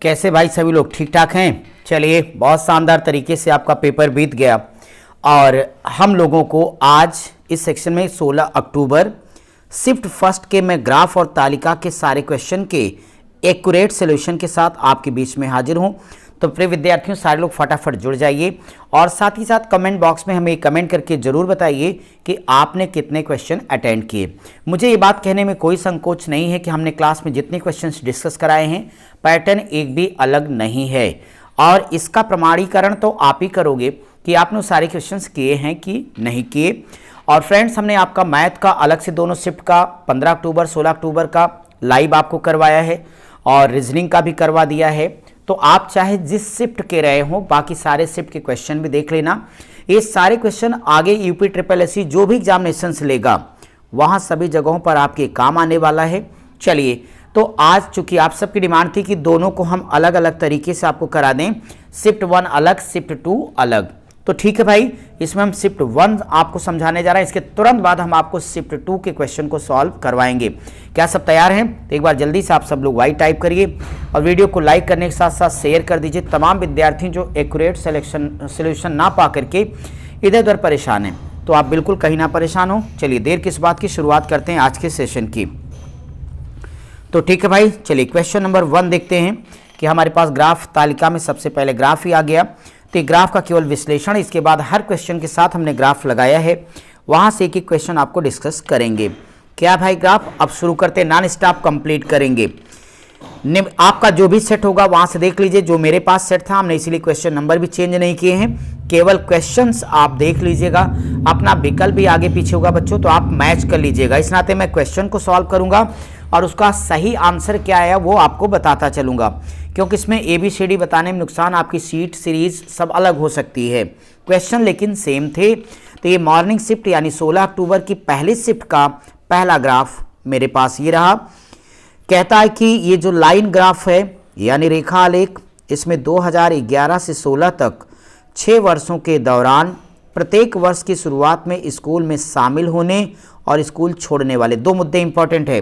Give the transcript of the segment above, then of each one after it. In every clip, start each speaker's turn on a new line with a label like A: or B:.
A: कैसे भाई सभी लोग ठीक ठाक हैं। चलिए, बहुत शानदार तरीके से आपका पेपर बीत गया और हम लोगों को आज इस सेक्शन में 16 अक्टूबर शिफ्ट फर्स्ट के मैं ग्राफ और तालिका के सारे क्वेश्चन के एक्यूरेट सॉल्यूशन के साथ आपके बीच में हाजिर हूं। तो प्रिय विद्यार्थियों, सारे लोग फटाफट जुड़ जाइए और साथ ही साथ कमेंट बॉक्स में हमें कमेंट करके जरूर बताइए कि आपने कितने क्वेश्चन अटेंड किए। मुझे ये बात कहने में कोई संकोच नहीं है कि हमने क्लास में जितने क्वेश्चंस डिस्कस कराए हैं पैटर्न एक भी अलग नहीं है और इसका प्रमाणीकरण तो आप ही करोगे कि आपने सारे क्वेश्चंस किए हैं कि नहीं किए। और फ्रेंड्स, हमने आपका मैथ का अलग से दोनों शिफ्ट का 15 अक्टूबर 16 अक्टूबर का लाइव आपको करवाया है और रीजनिंग का भी करवा दिया है। तो आप चाहे जिस शिफ्ट के रहे हो बाकी सारे शिफ्ट के क्वेश्चन भी देख लेना। ये सारे क्वेश्चन आगे यूपी ट्रिपल एससी जो भी एग्जामिनेशंस लेगा वहाँ सभी जगहों पर आपके काम आने वाला है। चलिए, तो आज चूंकि आप सबकी डिमांड थी कि दोनों को हम अलग अलग तरीके से आपको करा दें, शिफ्ट 1 अलग शिफ्ट 2 अलग, तो ठीक है भाई। इसमें हम शिफ्ट 1 आपको समझाने जा रहे हैं, इसके तुरंत बाद हम आपको शिफ्ट 2 के क्वेश्चन को सॉल्व करवाएंगे। क्या सब तैयार हैं? तो एक बार जल्दी से आप सब लोग वाई टाइप करिए और वीडियो को लाइक करने के साथ साथ शेयर कर दीजिए। तमाम विद्यार्थी जो एक्यूरेट सोल्यूशन ना पा करके इधर उधर परेशान हैं, तो आप बिल्कुल कहीं ना परेशान हो। चलिए, देर किस बात की, शुरुआत करते हैं आज के सेशन की। तो ठीक है भाई, चलिए क्वेश्चन नंबर 1 देखते हैं कि हमारे पास ग्राफ तालिका में सबसे पहले ग्राफ ही आ गया। तो ग्राफ का केवल विश्लेषण, इसके बाद हर क्वेश्चन के साथ हमने ग्राफ लगाया है, वहां से एक एक क्वेश्चन आपको डिस्कस करेंगे। क्या भाई ग्राफ अब शुरू करते हैं, नॉन स्टॉप कंप्लीट करेंगे। आपका जो भी सेट होगा वहां से देख लीजिए। जो मेरे पास सेट था हमने इसीलिए क्वेश्चन नंबर भी चेंज नहीं किए हैं, केवल क्वेश्चंस आप देख लीजिएगा। अपना विकल्प भी आगे पीछे होगा बच्चों, तो आप मैच कर लीजिएगा। इस नाते मैं क्वेश्चन को सॉल्व करूंगा और उसका सही आंसर क्या है वो आपको बताता चलूंगा, क्योंकि इसमें ABCD बताने में नुकसान, आपकी सीट सीरीज सब अलग हो सकती है, क्वेश्चन लेकिन सेम थे। तो ये मॉर्निंग शिफ्ट यानी 16 अक्टूबर की पहली शिफ्ट का पहला ग्राफ मेरे पास ये रहा। कहता है कि ये जो लाइन ग्राफ है यानी रेखा आलेख, इसमें 2011 से 16 तक 6 वर्षों के दौरान प्रत्येक वर्ष की शुरुआत में स्कूल में शामिल होने और स्कूल छोड़ने वाले, दो मुद्दे इंपॉर्टेंट है।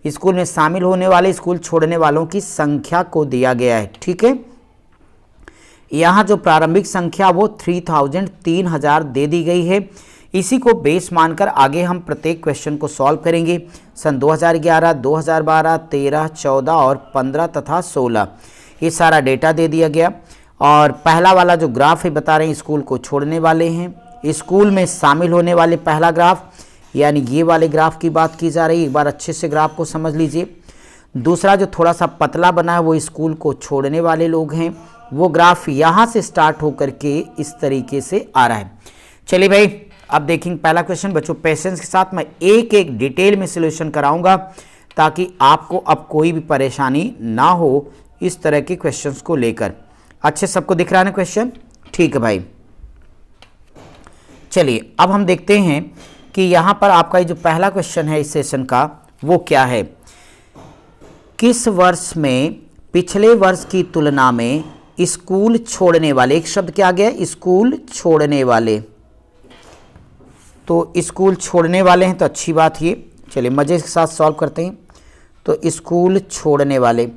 A: स्कूल में शामिल होने वाले, स्कूल छोड़ने वालों की संख्या को दिया गया है, ठीक है। यहाँ जो प्रारंभिक संख्या वो 3000 दे दी गई है। इसी को बेस मानकर आगे हम प्रत्येक क्वेश्चन को सॉल्व करेंगे। सन 2011, 2012, 13, 14 और 15 तथा 16 ये सारा डेटा दे दिया गया। और पहला वाला जो ग्राफ है बता रहे हैं स्कूल को छोड़ने वाले हैं, स्कूल में शामिल होने वाले पहला ग्राफ यानी ये वाले ग्राफ की बात की जा रही है। एक बार अच्छे से ग्राफ को समझ लीजिए। दूसरा जो थोड़ा सा पतला बना है वो स्कूल को छोड़ने वाले लोग हैं, वो ग्राफ यहाँ से स्टार्ट होकर के इस तरीके से आ रहा है। चलिए भाई, अब देखेंगे पहला क्वेश्चन। बच्चों पेशेंस के साथ मैं एक एक डिटेल में सॉल्यूशन कराऊंगा ताकि आपको अब कोई भी परेशानी ना हो इस तरह के क्वेश्चंस को लेकर। अच्छे सबको दिख रहा है ना क्वेश्चन? ठीक है भाई। चलिए अब हम देखते हैं कि यहाँ पर आपका ये जो पहला क्वेश्चन है इस सेशन का वो क्या है। किस वर्ष में पिछले वर्ष की तुलना में स्कूल छोड़ने वाले, एक शब्द क्या आ गया, स्कूल छोड़ने वाले, तो स्कूल छोड़ने वाले हैं तो अच्छी बात ये। चलिए मज़े के साथ सॉल्व करते हैं। तो स्कूल छोड़ने वाले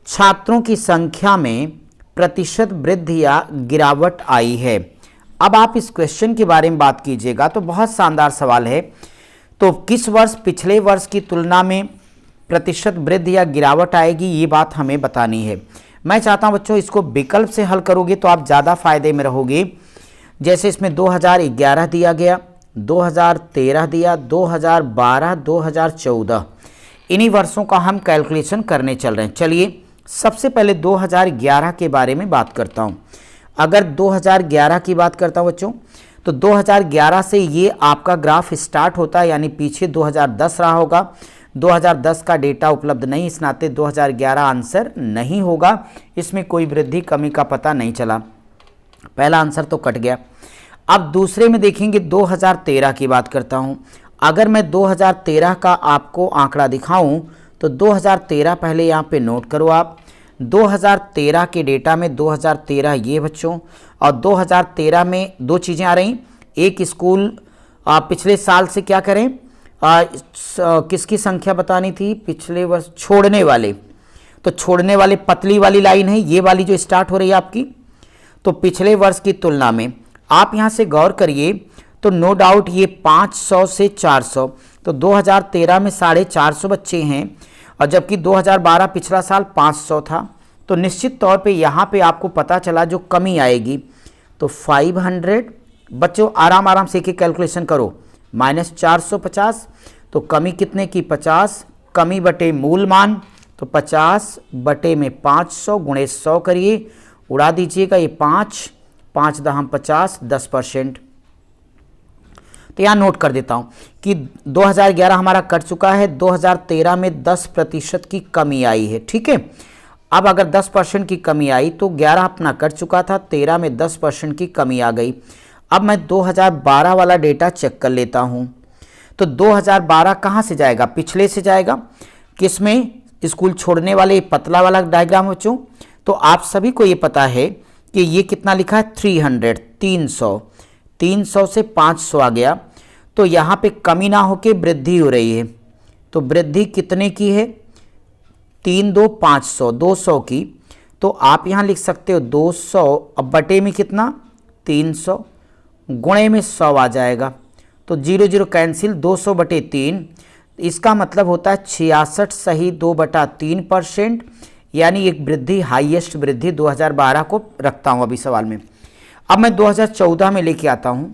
A: छात्रों की संख्या में प्रतिशत वृद्धि या गिरावट आई है। अब आप इस क्वेश्चन के बारे में बात कीजिएगा तो बहुत शानदार सवाल है। तो किस वर्ष पिछले वर्ष की तुलना में प्रतिशत वृद्धि या गिरावट आएगी, ये बात हमें बतानी है। मैं चाहता हूं बच्चों इसको विकल्प से हल करोगे तो आप ज़्यादा फायदे में रहोगे। जैसे इसमें 2011 दिया गया, 2013 दिया, 2012, 2014, इन्हीं वर्षों का हम कैलकुलेशन करने चल रहे हैं। चलिए सबसे पहले 2011 के बारे में बात करता हूं। अगर 2011 की बात करता हूं बच्चों, तो 2011 से ये आपका ग्राफ स्टार्ट होता है, यानी पीछे 2010 रहा होगा। 2010 का डेटा उपलब्ध नहीं, इस नाते 2011 आंसर नहीं होगा। इसमें कोई वृद्धि कमी का पता नहीं चला, पहला आंसर तो कट गया। अब दूसरे में देखेंगे 2013 की बात करता हूं। अगर मैं 2013 का आपको आंकड़ा दिखाऊं तो 2013 पहले यहाँ पे नोट करो आप। 2013 के डेटा में 2013 ये बच्चों, और 2013 में दो चीज़ें आ रही। एक स्कूल पिछले साल से क्या करें, किसकी संख्या बतानी थी पिछले वर्ष छोड़ने वाले, तो छोड़ने वाले पतली वाली लाइन है ये वाली जो स्टार्ट हो रही है आपकी। तो पिछले वर्ष की तुलना में आप यहाँ से गौर करिए तो नो डाउट ये 500 से 400, तो 2013 में 450 बच्चे हैं और जबकि 2012 पिछला साल 500 था। तो निश्चित तौर पे यहाँ पे आपको पता चला जो कमी आएगी तो 500, बच्चों आराम से एक कैलकुलेशन करो, माइनस 450, तो कमी कितने की 50, कमी बटे मूल मान तो 50 बटे में 500 गुणे 100 करिए, उड़ा दीजिएगा ये 5 दहम 50, 10%। तो यहाँ नोट कर देता हूँ कि 2011 हमारा कट चुका है, 2013 में 10% की कमी आई है, ठीक है। अब अगर 10% की कमी आई तो 11 अपना कट चुका था, 13 में 10% की कमी आ गई। अब मैं 2012 वाला डेटा चेक कर लेता हूँ। तो 2012 कहाँ से जाएगा, पिछले से जाएगा, किसमें, स्कूल छोड़ने वाले पतला वाला डायग्राम बच्चों। तो आप सभी को ये पता है कि ये कितना लिखा है 300, 300 से 500 आ गया, तो यहाँ पे कमी ना होके वृद्धि हो रही है। तो वृद्धि कितने की है, 3 2 500, 200 की। तो आप यहाँ लिख सकते हो 200, अब बटे में कितना 300, गुणे में 100 आ जाएगा, तो 0 0 कैंसिल, 200 बटे 3, इसका मतलब होता है 66 सही 2/3%, यानी एक वृद्धि, हाईएस्ट वृद्धि 2012 को रखता हूं अभी सवाल में। अब मैं 2014 में लेके आता हूं,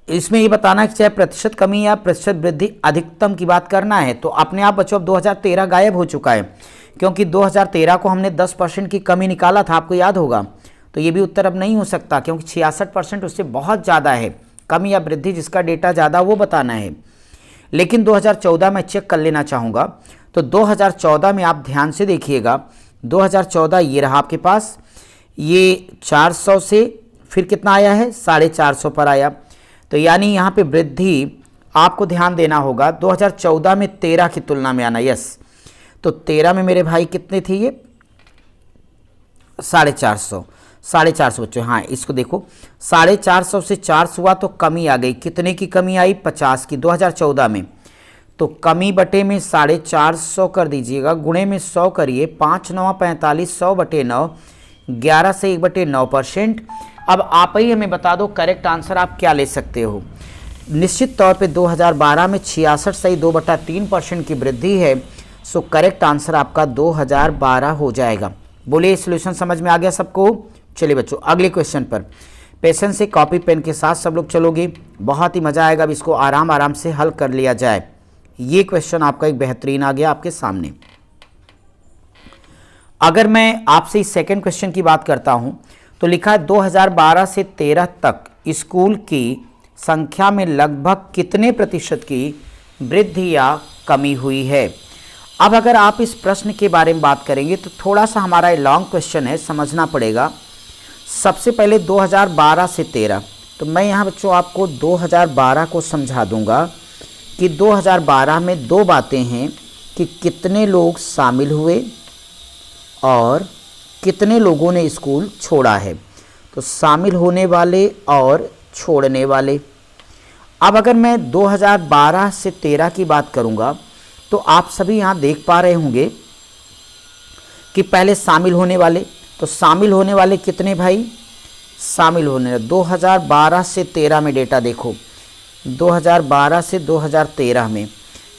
A: इसमें ये बताना है कि चाहे प्रतिशत कमी या प्रतिशत वृद्धि अधिकतम की बात करना है। तो अपने आप बच्चों अब 2013 गायब हो चुका है, क्योंकि 2013 को हमने 10% की कमी निकाला था, आपको याद होगा। तो ये भी उत्तर अब नहीं हो सकता, क्योंकि 66% उससे बहुत ज़्यादा है, कमी या वृद्धि जिसका डेटा ज़्यादा वो बताना है। लेकिन 2014 में चेक कर लेना चाहूँगा। तो 2014 में आप ध्यान से देखिएगा, 2014 ये रहा आपके पास, ये 400 से फिर कितना आया है 450 पर आया। तो यानी यहाँ पे वृद्धि आपको ध्यान देना होगा 2014 में 13 की तुलना में आना, यस। तो 13 में मेरे भाई कितने थे ये 450 बच्चों, हाँ इसको देखो 450 से 400 हुआ तो कमी आ गई, कितने की कमी आई 50 की 2014 में। तो कमी बटे में 450 कर दीजिएगा, गुणे में 100 करिए, 5 9 45, 100 बटे 9, 11 से 1/9%। अब आप ही हमें बता दो करेक्ट आंसर आप क्या ले सकते हो। निश्चित तौर पे 2012 में 66 सही 2/3% की वृद्धि है, सो करेक्ट आंसर आपका 2012 हो जाएगा। बोलिए सॉल्यूशन समझ में आ गया सबको। चलिए बच्चों अगले क्वेश्चन पर पेशेंस से कॉपी पेन के साथ सब लोग चलोगे, बहुत ही मज़ा आएगा। अब इसको आराम से हल कर लिया जाए। ये क्वेश्चन आपका एक बेहतरीन आ गया आपके सामने। अगर मैं आपसे इस सेकंड क्वेश्चन की बात करता हूं तो लिखा है 2012 से 13 तक स्कूल की संख्या में लगभग कितने प्रतिशत की वृद्धि या कमी हुई है। अब अगर आप इस प्रश्न के बारे में बात करेंगे तो थोड़ा सा हमारा लॉन्ग क्वेश्चन है, समझना पड़ेगा। सबसे पहले 2012 से 13, तो मैं यहाँ बच्चों आपको 2012 को समझा दूंगा कि 2012 में दो बातें हैं कि कितने लोग शामिल हुए और कितने लोगों ने स्कूल छोड़ा है। तो शामिल होने वाले और छोड़ने वाले। अब अगर मैं 2012 से 13 की बात करूंगा तो आप सभी यहाँ देख पा रहे होंगे कि पहले शामिल होने वाले, तो शामिल होने वाले कितने भाई, शामिल होने 2012 से 13 में डेटा देखो, 2012 से 2013 में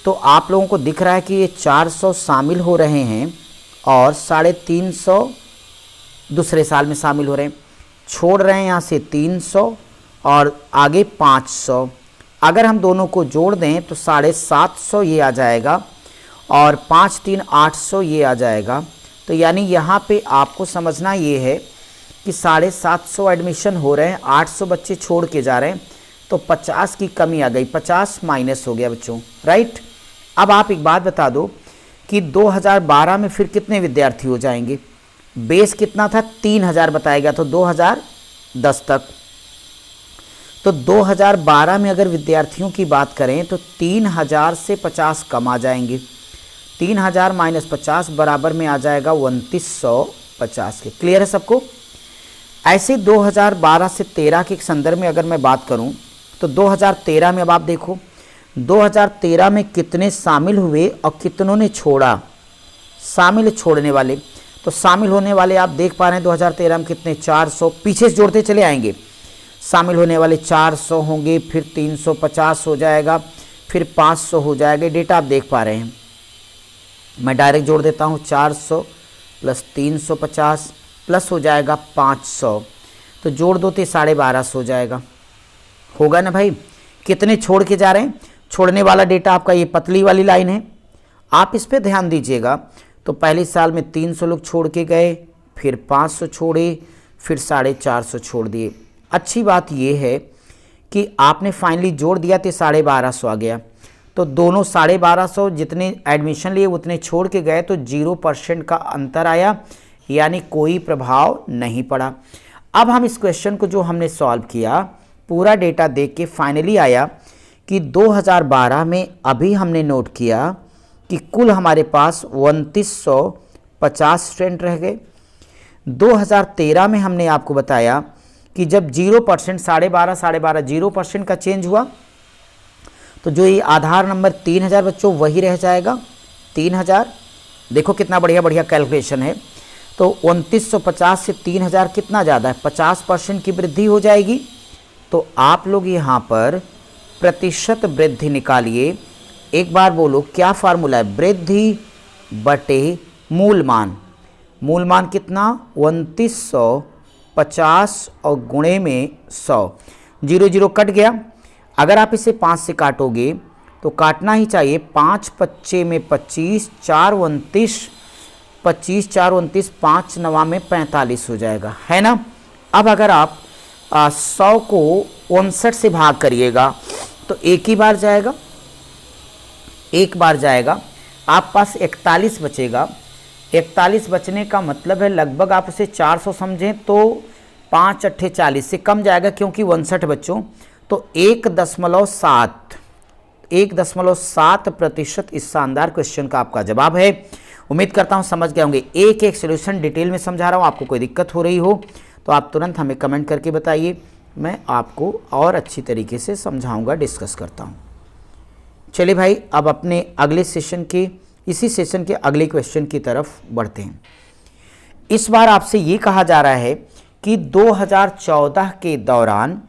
A: तो आप लोगों को दिख रहा है कि ये 400 शामिल हो रहे हैं और 350 दूसरे साल में शामिल हो रहे हैं, छोड़ रहे हैं यहाँ से 300 और आगे 500। अगर हम दोनों को जोड़ दें तो 750 ये आ जाएगा और 5 3 800 ये आ जाएगा। तो यानी यहाँ पे आपको समझना ये है कि 750 एडमिशन हो रहे हैं, 800 बच्चे छोड़ के जा रहे हैं, तो 50 की कमी आ गई, 50 माइनस हो गया बच्चों, राइट। अब आप एक बात बता दो कि 2012 में फिर कितने विद्यार्थी हो जाएंगे। बेस कितना था 3000 बताया गया, तो 2010 तक। तो 2012 में अगर विद्यार्थियों की बात करें तो 3000 से 50 कम आ जाएंगे, 3000 माइनस 50 बराबर में आ जाएगा 2950 के। क्लियर है सबको। ऐसे 2012 से 13 के संदर्भ में अगर मैं बात करूं तो 2013 में अब आप देखो 2013 में कितने शामिल हुए और कितनों ने छोड़ा। शामिल छोड़ने वाले, तो शामिल होने वाले आप देख पा रहे हैं 2013 में कितने 400, पीछे से जोड़ते चले आएंगे। शामिल होने वाले 400 होंगे, फिर 350 हो जाएगा, फिर 500 हो जाएगा। डेटा आप देख पा रहे हैं। मैं डायरेक्ट जोड़ देता हूँ, 400 प्लस 350 प्लस हो जाएगा 500, तो जोड़ दो तो 1250 हो जाएगा। होगा ना भाई। कितने छोड़ के जा रहे हैं, छोड़ने वाला डेटा आपका ये पतली वाली लाइन है, आप इस पे ध्यान दीजिएगा। तो पहले साल में 300 लोग छोड़ के गए, फिर 500 छोड़े, फिर 450 छोड़ दिए। अच्छी बात ये है कि आपने फाइनली जोड़ दिया तो 1250 आ गया, तो दोनों 1250 जितने एडमिशन लिए उतने छोड़ के गए, तो 0% का अंतर आया, यानी कोई प्रभाव नहीं पड़ा। अब हम इस क्वेश्चन को जो हमने सॉल्व किया, पूरा डेटा देख के फाइनली आया कि 2012 में अभी हमने नोट किया कि कुल हमारे पास 2950 स्टूडेंट रह गए। 2013 में हमने आपको बताया कि जब 0% 12.5 0% का चेंज हुआ, तो जो ये आधार नंबर 3000 बच्चों वही रह जाएगा 3000। देखो कितना बढ़िया बढ़िया कैलकुलेशन है। तो 2950 से 3000 कितना ज़्यादा है, 50% की वृद्धि हो जाएगी। तो आप लोग यहाँ पर प्रतिशत वृद्धि निकालिए। एक बार बोलो क्या फार्मूला है, वृद्धि बटे मूल मान। मूल मान कितना 2950 और गुणे में 100, 0 0 कट गया। अगर आप इसे 5 से काटोगे तो काटना ही चाहिए, 5 पच्चे में 25, 4 29, 25 4 29, 5 9 में 45 हो जाएगा, है ना। अब अगर आप 100 को 59 से भाग करिएगा तो एक ही बार जाएगा, एक बार जाएगा, आप पास 41 बचेगा। 41 बचने का मतलब है लगभग आप उसे 400 समझें तो 5 अट्ठे 40 से कम जाएगा, क्योंकि 59 बच्चों तो 1.7% इस शानदार क्वेश्चन का आपका जवाब है। उम्मीद करता हूं समझ गए होंगे। एक एक सोल्यूशन डिटेल में समझा रहा हूं, आपको कोई दिक्कत हो रही हो तो आप तुरंत हमें कमेंट करके बताइए, मैं आपको और अच्छी तरीके से समझाऊंगा, डिस्कस करता हूं। चलिए भाई, अब अपने अगले सेशन के, इसी सेशन के अगले क्वेश्चन की तरफ बढ़ते हैं। इस बार आपसे ये कहा जा रहा है कि 2014 के दौरान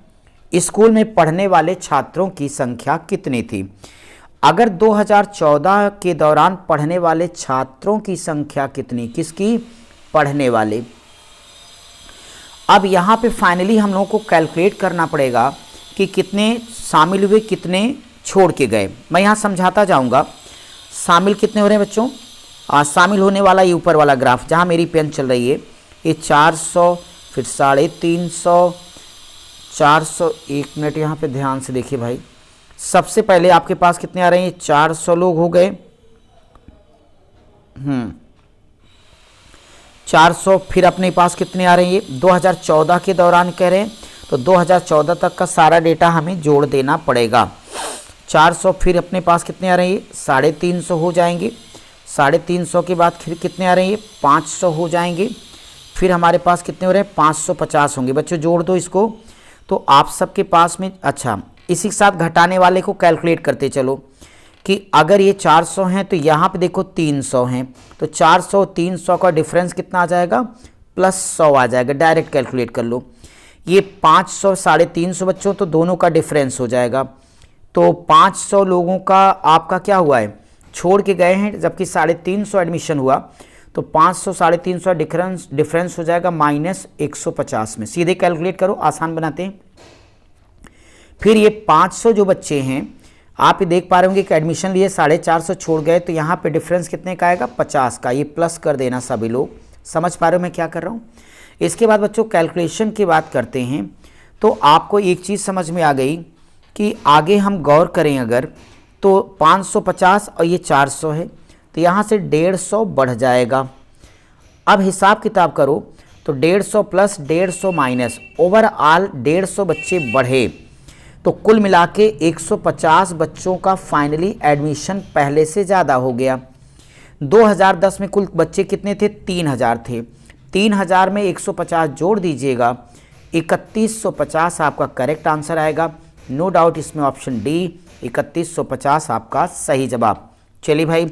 A: स्कूल में पढ़ने वाले छात्रों की संख्या कितनी थी। अगर 2014 के दौरान पढ़ने वाले छात्रों की संख्या कितनी, किसकी, पढ़ने वाले। अब यहाँ पे फाइनली हम लोगों को कैलकुलेट करना पड़ेगा कि कितने शामिल हुए, कितने छोड़ के गए। मैं यहाँ समझाता जाऊँगा। शामिल कितने हो रहे हैं बच्चों, शामिल होने वाला ये ऊपर वाला ग्राफ जहाँ मेरी पेन चल रही है, ये 400, फिर 350, 400। एक मिनट यहाँ पे ध्यान से देखिए भाई। सबसे पहले आपके पास कितने आ रहे हैं, 400 लोग हो गए, 400। फिर अपने पास कितने आ रहे हैं, 2014 के दौरान कह रहे हैं, तो 2014 तक का सारा डेटा हमें जोड़ देना पड़ेगा। 400 फिर अपने पास कितने आ रहे हैं, 350 हो जाएंगे। 350 के बाद फिर कितने आ रहे हैं, 500 हो जाएंगे। फिर हमारे पास कितने हो रहे हैं, 550 होंगे। बच्चों जोड़ दो इसको, तो आप सबके पास में, अच्छा इसी के साथ घटाने वाले को कैलकुलेट करते चलो कि अगर ये 400 हैं तो यहाँ पे देखो 300 हैं, तो 400 300 का डिफरेंस कितना आ जाएगा, +100 आ जाएगा। डायरेक्ट कैलकुलेट कर लो। ये 500 350 बच्चों, तो दोनों का डिफरेंस हो जाएगा। तो 500 लोगों का आपका क्या हुआ है, छोड़ के गए हैं, जबकि 350 एडमिशन हुआ, तो 500 350 डिफरेंस हो जाएगा -150 में। सीधे कैलकुलेट करो, आसान बनाते हैं। फिर ये 500 जो बच्चे हैं, आप ये देख पा रहे होंगे कि एडमिशन लिए 450 छोड़ गए, तो यहाँ पे डिफरेंस कितने का आएगा, 50 का। ये प्लस कर देना, सभी लोग समझ पा रहे हो मैं क्या कर रहा हूँ। इसके बाद बच्चों कैलकुलेशन की बात करते हैं, तो आपको एक चीज़ समझ में आ गई कि आगे हम गौर करें अगर, तो 550 और ये 400 है, तो यहाँ से 150 बढ़ जाएगा। अब हिसाब किताब करो तो 150 प्लस 150 माइनस, ओवरऑल 150 बच्चे बढ़े, तो कुल मिला के 150 बच्चों का फाइनली एडमिशन पहले से ज़्यादा हो गया। 2010 में कुल बच्चे कितने थे, 3000 थे। 3000 में 150 जोड़ दीजिएगा, 3150 आपका करेक्ट आंसर आएगा। नो डाउट इसमें ऑप्शन डी 3150 आपका सही जवाब। चलिए भाई,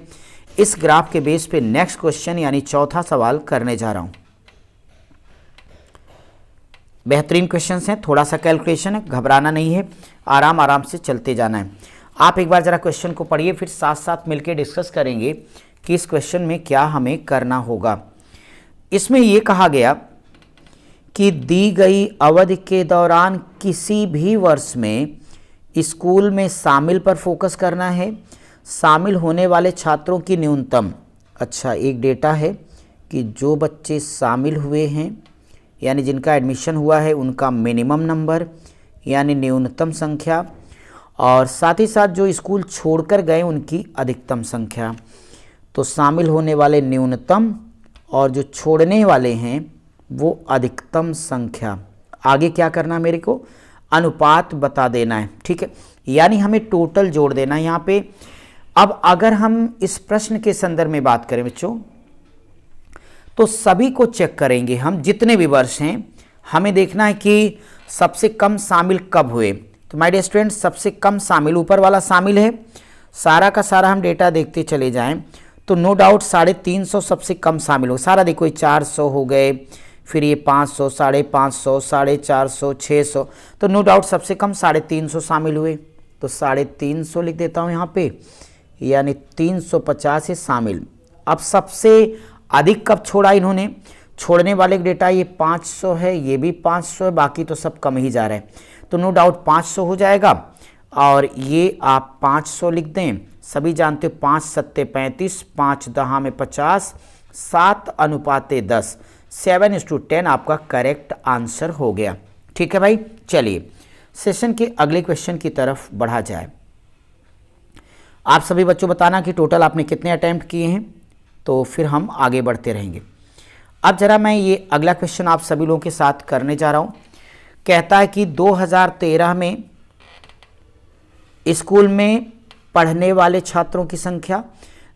A: इस ग्राफ के बेस पे नेक्स्ट क्वेश्चन यानी चौथा सवाल करने जा रहा हूं। बेहतरीन क्वेश्चंस हैं, थोड़ा सा कैलकुलेशन है, घबराना नहीं है, आराम आराम से चलते जाना है। आप एक बार जरा क्वेश्चन को पढ़िए, फिर साथ साथ मिलकर डिस्कस करेंगे कि इस क्वेश्चन में क्या हमें करना होगा। इसमें यह कहा गया कि दी गई अवधि के दौरान किसी भी वर्ष में स्कूल में शामिल पर फोकस करना है। शामिल होने वाले छात्रों की न्यूनतम, अच्छा एक डेटा है कि जो बच्चे शामिल हुए हैं यानी जिनका एडमिशन हुआ है उनका मिनिमम नंबर यानी न्यूनतम संख्या, और साथ ही साथ जो स्कूल छोड़कर गए उनकी अधिकतम संख्या। तो शामिल होने वाले न्यूनतम और जो छोड़ने वाले हैं वो अधिकतम संख्या। आगे क्या करना मेरे को, अनुपात बता देना है, ठीक है, यानी हमें टोटल जोड़ देना है यहाँ पे। अब अगर हम इस प्रश्न के संदर्भ में बात करें बच्चों, तो सभी को चेक करेंगे हम, जितने भी वर्ष हैं हमें देखना है कि सबसे कम शामिल कब हुए। तो माय डियर स्टूडेंट, सबसे कम शामिल ऊपर वाला शामिल है, सारा का सारा हम डेटा देखते चले जाएं तो नो डाउट 350 सबसे कम शामिल हो। सारा देखो, 400 हो गए, फिर ये 500, 550, 450, 600, तो नो डाउट सबसे कम 350 शामिल हुए। तो 350 लिख देता हूँ यहाँ पे, यानी 350 है शामिल। अब सबसे अधिक कब छोड़ा इन्होंने, छोड़ने वाले डेटा ये 500 है, ये भी 500 है, बाकी तो सब कम ही जा रहे हैं। तो नो डाउट 500 हो जाएगा, और ये आप 500 लिख दें। सभी जानते हो 5 सत्ते 35, 5 दहा में 50, 7:10, 7:10 आपका करेक्ट आंसर हो गया। ठीक है भाई, चलिए सेशन के अगले क्वेश्चन की तरफ बढ़ा जाए। आप सभी बच्चों बताना कि टोटल आपने कितने अटेम्प्ट किए हैं, तो फिर हम आगे बढ़ते रहेंगे। अब जरा मैं ये अगला क्वेश्चन आप सभी लोगों के साथ करने जा रहा हूँ। कहता है कि 2013 में स्कूल में पढ़ने वाले छात्रों की संख्या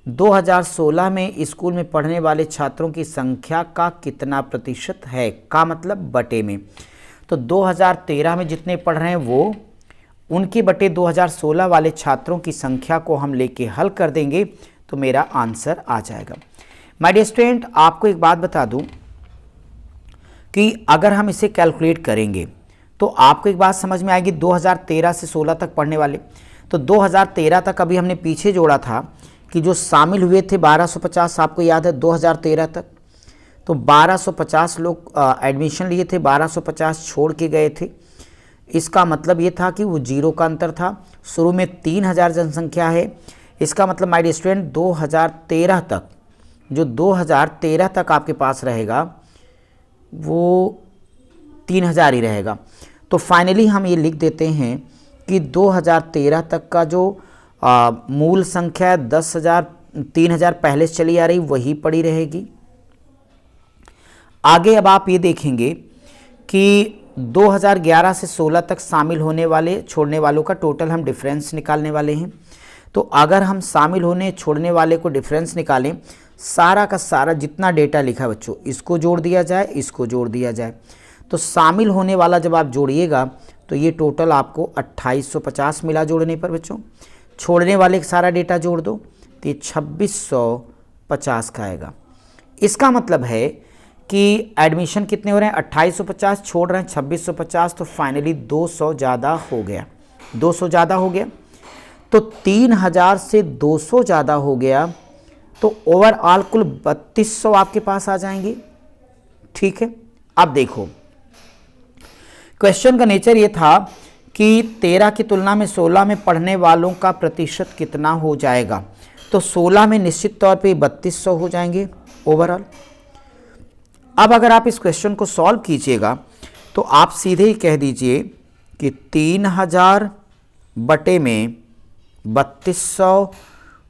A: 2016 में स्कूल में पढ़ने वाले छात्रों की संख्या का कितना प्रतिशत है, का मतलब बटे में। तो 2013 में जितने पढ़ रहे हैं वो उनके बटे 2016 वाले छात्रों की संख्या को हम लेके हल कर देंगे तो मेरा आंसर आ जाएगा। माय डियर स्टूडेंट, आपको एक बात बता दूं कि अगर हम इसे कैलकुलेट करेंगे तो आपको एक बात समझ में आएगी। 2013 से 16 तक पढ़ने वाले, तो 2013 तक अभी हमने पीछे जोड़ा था कि जो शामिल हुए थे 1250, आपको याद है 2013 तक, तो 1250 लोग एडमिशन लिए थे, 1250 छोड़ के गए थे। इसका मतलब ये था कि वो जीरो का अंतर था। शुरू में 3000 जनसंख्या है, इसका मतलब माय डियर स्टूडेंट 2013 तक, जो 2013 तक आपके पास रहेगा वो 3000 ही रहेगा। तो फाइनली हम ये लिख देते हैं कि 2013 तक का जो मूल संख्या 10,000, 3000 पहले से चली आ रही वही पड़ी रहेगी। आगे अब आप ये देखेंगे कि 2011 से 16 तक शामिल होने वाले छोड़ने वालों का टोटल हम डिफरेंस निकालने वाले हैं। तो अगर हम शामिल होने छोड़ने वाले को डिफरेंस निकालें, सारा का सारा जितना डेटा लिखा है बच्चों, इसको जोड़ दिया जाए, इसको जोड़ दिया जाए, तो शामिल होने वाला जब आप जोड़िएगा तो ये टोटल आपको 2850 मिला जोड़ने पर बच्चों। छोड़ने वाले का सारा डेटा जोड़ दो तो ये 2650 का आएगा। इसका मतलब है कि एडमिशन कितने हो रहे हैं, 2850, छोड़ रहे हैं 2650, तो फाइनली 200 ज़्यादा हो गया, 200 ज़्यादा हो गया। तो 3000 से 200 ज़्यादा हो गया, तो ओवरऑल कुल 3200 आपके पास आ जाएंगे। ठीक है, अब देखो क्वेश्चन का नेचर ये था कि 13 की तुलना में 16 में पढ़ने वालों का प्रतिशत कितना हो जाएगा। तो 16 में निश्चित तौर पे 3200 हो जाएंगे ओवरऑल। अब अगर आप इस क्वेश्चन को सॉल्व कीजिएगा तो आप सीधे ही कह दीजिए कि 3000 बटे में 3200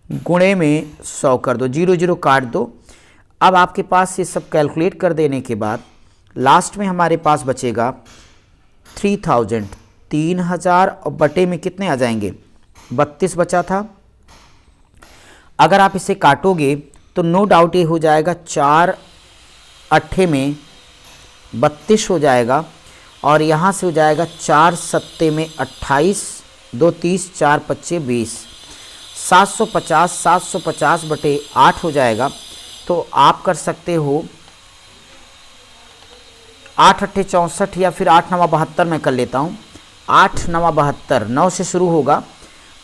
A: गुणे में 100 कर दो, 0 0 काट दो। अब आपके पास ये सब कैलकुलेट कर देने के बाद लास्ट में हमारे पास बचेगा 3000, 3000 और बटे में कितने आ जाएंगे, 32 बचा था। अगर आप इसे काटोगे तो नो डाउट ये हो जाएगा 4 8 में 32 हो जाएगा, और यहाँ से हो जाएगा 4 7 में 28, 2 30, 4 25 20, 750 बटे 8 हो जाएगा। तो आप कर सकते हो 8 अट्ठे 64 या फिर 8 नवा 72 में कर लेता हूँ। 8 नवा 72, 9 से शुरू होगा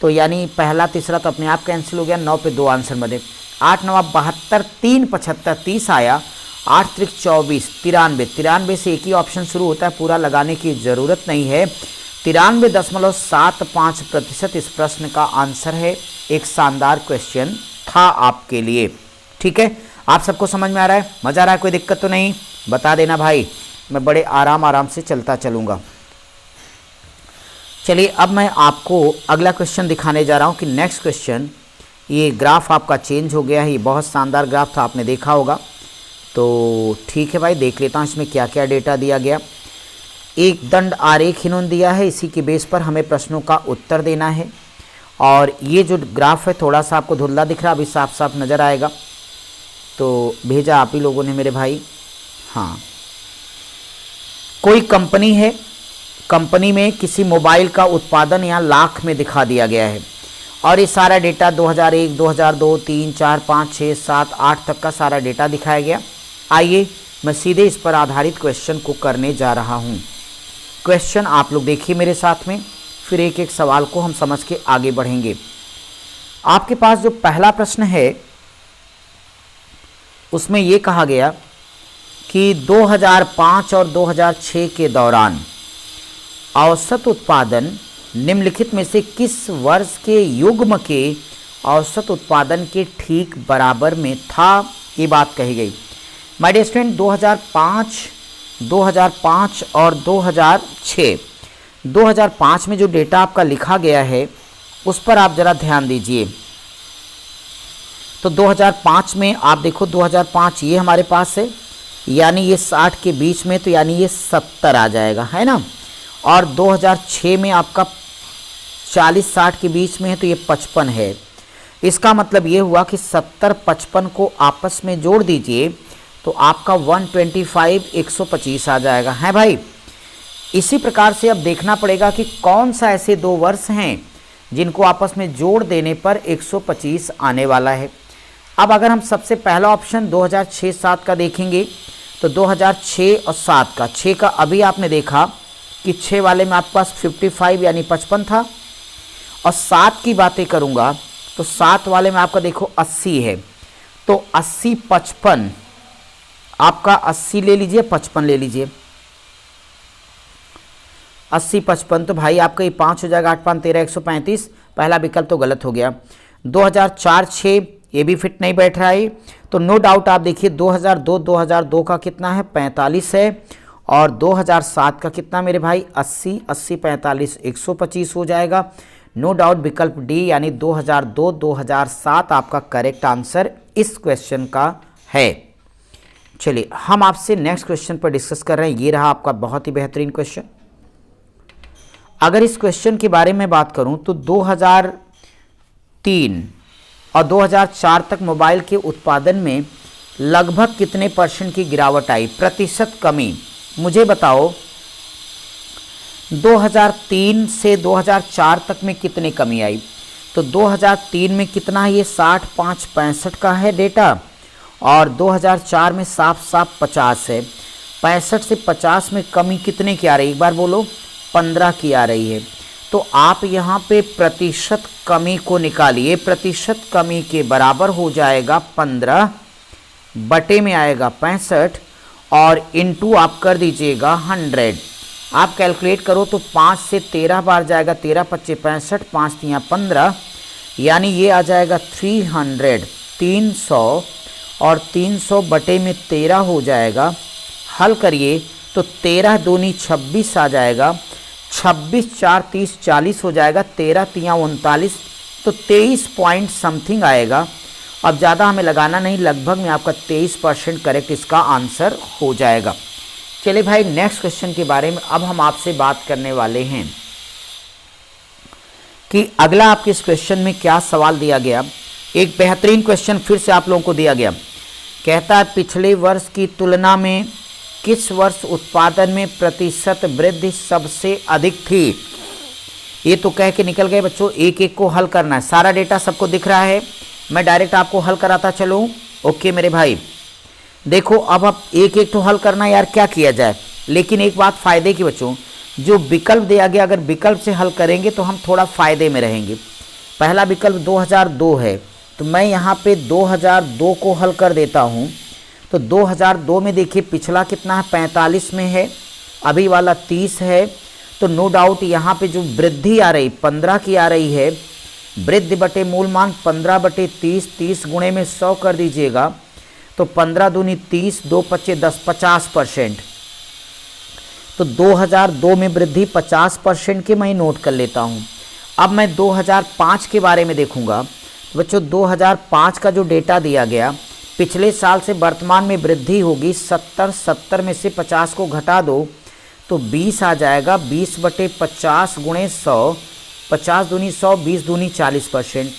A: तो यानी पहला तीसरा तो अपने आप कैंसिल हो गया, 9 पे 2 आंसर बने। 8 नवा 72, 3 75, 30 आया। 8 त्रिक 24, 93, 93 से एक ही ऑप्शन शुरू होता है, पूरा लगाने की ज़रूरत नहीं है। 93.75% इस प्रश्न का आंसर है। एक शानदार क्वेश्चन था आपके लिए। ठीक है, आप सबको समझ में आ रहा है, मज़ा आ रहा है, कोई दिक्कत तो नहीं? बता देना भाई, मैं बड़े आराम से चलता चलूँगा। चलिए अब मैं आपको अगला क्वेश्चन दिखाने जा रहा हूँ कि नेक्स्ट क्वेश्चन, ये ग्राफ आपका चेंज हो गया है, ये बहुत शानदार ग्राफ था, आपने देखा होगा। तो ठीक है भाई, देख लेता हूँ इसमें क्या क्या डेटा दिया गया। एक दंड आरेख इन्होंने दिया है, इसी के बेस पर हमें प्रश्नों का उत्तर देना है। और ये जो ग्राफ है थोड़ा सा आपको धुंधला दिख रहा है, अभी साफ साफ नज़र आएगा। तो भेजा आप ही लोगों ने मेरे भाई। हाँ, कोई कंपनी है, कंपनी में किसी मोबाइल का उत्पादन यहाँ लाख में दिखा दिया गया है और ये सारा डेटा 2001, 2002, 3, 4, 5, 6, 7, 8 तक का सारा डेटा दिखाया गया। आइए मैं सीधे इस पर आधारित क्वेश्चन को करने जा रहा हूँ। क्वेश्चन आप लोग देखिए मेरे साथ में, फिर एक एक सवाल को हम समझ के आगे बढ़ेंगे। आपके पास जो पहला प्रश्न है उसमें ये कहा गया कि 2005 और 2006 के दौरान औसत उत्पादन निम्नलिखित में से किस वर्ष के युग्म के औसत उत्पादन के ठीक बराबर में था, ये बात कही गई। माय डियर स्टूडेंट, 2005 और 2005 में जो डेटा आपका लिखा गया है उस पर आप ज़रा ध्यान दीजिए। तो 2005 में आप देखो, 2005 ये हमारे पास है, यानी ये 60 के बीच में, तो यानी ये 70 आ जाएगा, है ना। और 2006 में आपका 40-60 के बीच में है, तो ये 55 है। इसका मतलब ये हुआ कि 70-55 को आपस में जोड़ दीजिए तो आपका 125 125 आ जाएगा, है भाई। इसी प्रकार से अब देखना पड़ेगा कि कौन सा ऐसे दो वर्ष हैं जिनको आपस में जोड़ देने पर 125 आने वाला है। अब अगर हम सबसे पहला ऑप्शन 2006-7 का देखेंगे तो 2006 और 7 का, 6 का अभी आपने देखा कि 6 वाले में आपके पास 55 यानी 55 था, और 7 की बातें करूंगा तो 7 वाले में आपका देखो 80 है। तो 80 55, आपका 80 ले लीजिए, 55 ले लीजिए। 80 55 तो भाई आपका ये 5 हो जाएगा, 8 5 13 135। पहला विकल्प तो गलत हो गया। 2004-6 ये भी फिट नहीं बैठ रहा है। तो नो डाउट आप देखिए 2002 का कितना है, 45 है, और 2007 का कितना मेरे भाई, 80 80 45 125 हो जाएगा। नो डाउट विकल्प डी यानी 2002-2007 आपका करेक्ट आंसर इस क्वेश्चन का है। चलिए हम आपसे नेक्स्ट क्वेश्चन पर डिस्कस कर रहे हैं। ये रहा आपका बहुत ही बेहतरीन क्वेश्चन। अगर इस क्वेश्चन के बारे में बात करूं तो 2003 और 2004 तक मोबाइल के उत्पादन में लगभग कितने % की गिरावट आई, प्रतिशत कमी, मुझे बताओ। 2003 से 2004 तक में कितनी कमी आई? तो 2003 में कितना है, ये 60 5 65 का है डेटा, और 2004 में साफ साफ 50 है। 65 से 50 में कमी कितने की आ रही है, एक बार बोलो, 15 की आ रही है। तो आप यहाँ पे प्रतिशत कमी को निकालिए, प्रतिशत कमी के बराबर हो जाएगा 15 बटे में आएगा 65 और इनटू आप कर दीजिएगा 100। आप कैलकुलेट करो तो 5 से 13 बार जाएगा, 13 25 65, 5 3 15, यानी ये आ जाएगा 300, 300, और 300 बटे में 13 हो जाएगा। हल करिए तो 13 दूनी 26 आ जाएगा, 26 4 30 40 हो जाएगा, 13 3 39, तो 23 पॉइंट समथिंग आएगा। अब ज़्यादा हमें लगाना नहीं, लगभग में आपका 23% करेक्ट इसका आंसर हो जाएगा। चलिए भाई नेक्स्ट क्वेश्चन के बारे में अब हम आपसे बात करने वाले हैं कि अगला आपके इस क्वेश्चन में क्या सवाल दिया गया। एक बेहतरीन क्वेश्चन फिर से आप लोगों को दिया गया, कहता है पिछले वर्ष की तुलना में किस वर्ष उत्पादन में प्रतिशत वृद्धि सबसे अधिक थी। ये तो कह के निकल गए बच्चों, एक एक को हल करना है। सारा डेटा सबको दिख रहा है, मैं डायरेक्ट आपको हल कराता चलूँ। ओके मेरे भाई, देखो अब आप एक एक तो हल करना यार, क्या किया जाए। लेकिन एक बात फायदे की बच्चों, जो विकल्प दिया गया अगर विकल्प से हल करेंगे तो हम थोड़ा फायदे में रहेंगे। पहला विकल्प 2002 है, तो मैं यहाँ पे 2002 को हल कर देता हूँ। तो 2002 में देखिए पिछला कितना है, 45 में है, अभी वाला 30 है। तो नो डाउट यहाँ पे जो वृद्धि आ रही 15 की आ रही है, वृद्धि बटे मूल मान 15 बटे 30, 30 गुणे में 100 कर दीजिएगा। तो 15 दूनी 30, 2 पच्चे 10, 50%। तो 2002 में वृद्धि 50% के मैं नोट कर लेता हूँ। अब मैं 2005 के बारे में देखूंगा। बच्चों 2005 का जो डेटा दिया गया, पिछले साल से वर्तमान में वृद्धि होगी 70, 70 में से 50 को घटा दो तो 20 आ जाएगा। 20 बटे 50 गुणे 100, 50 दूनी 100, 20 दूनी 40%।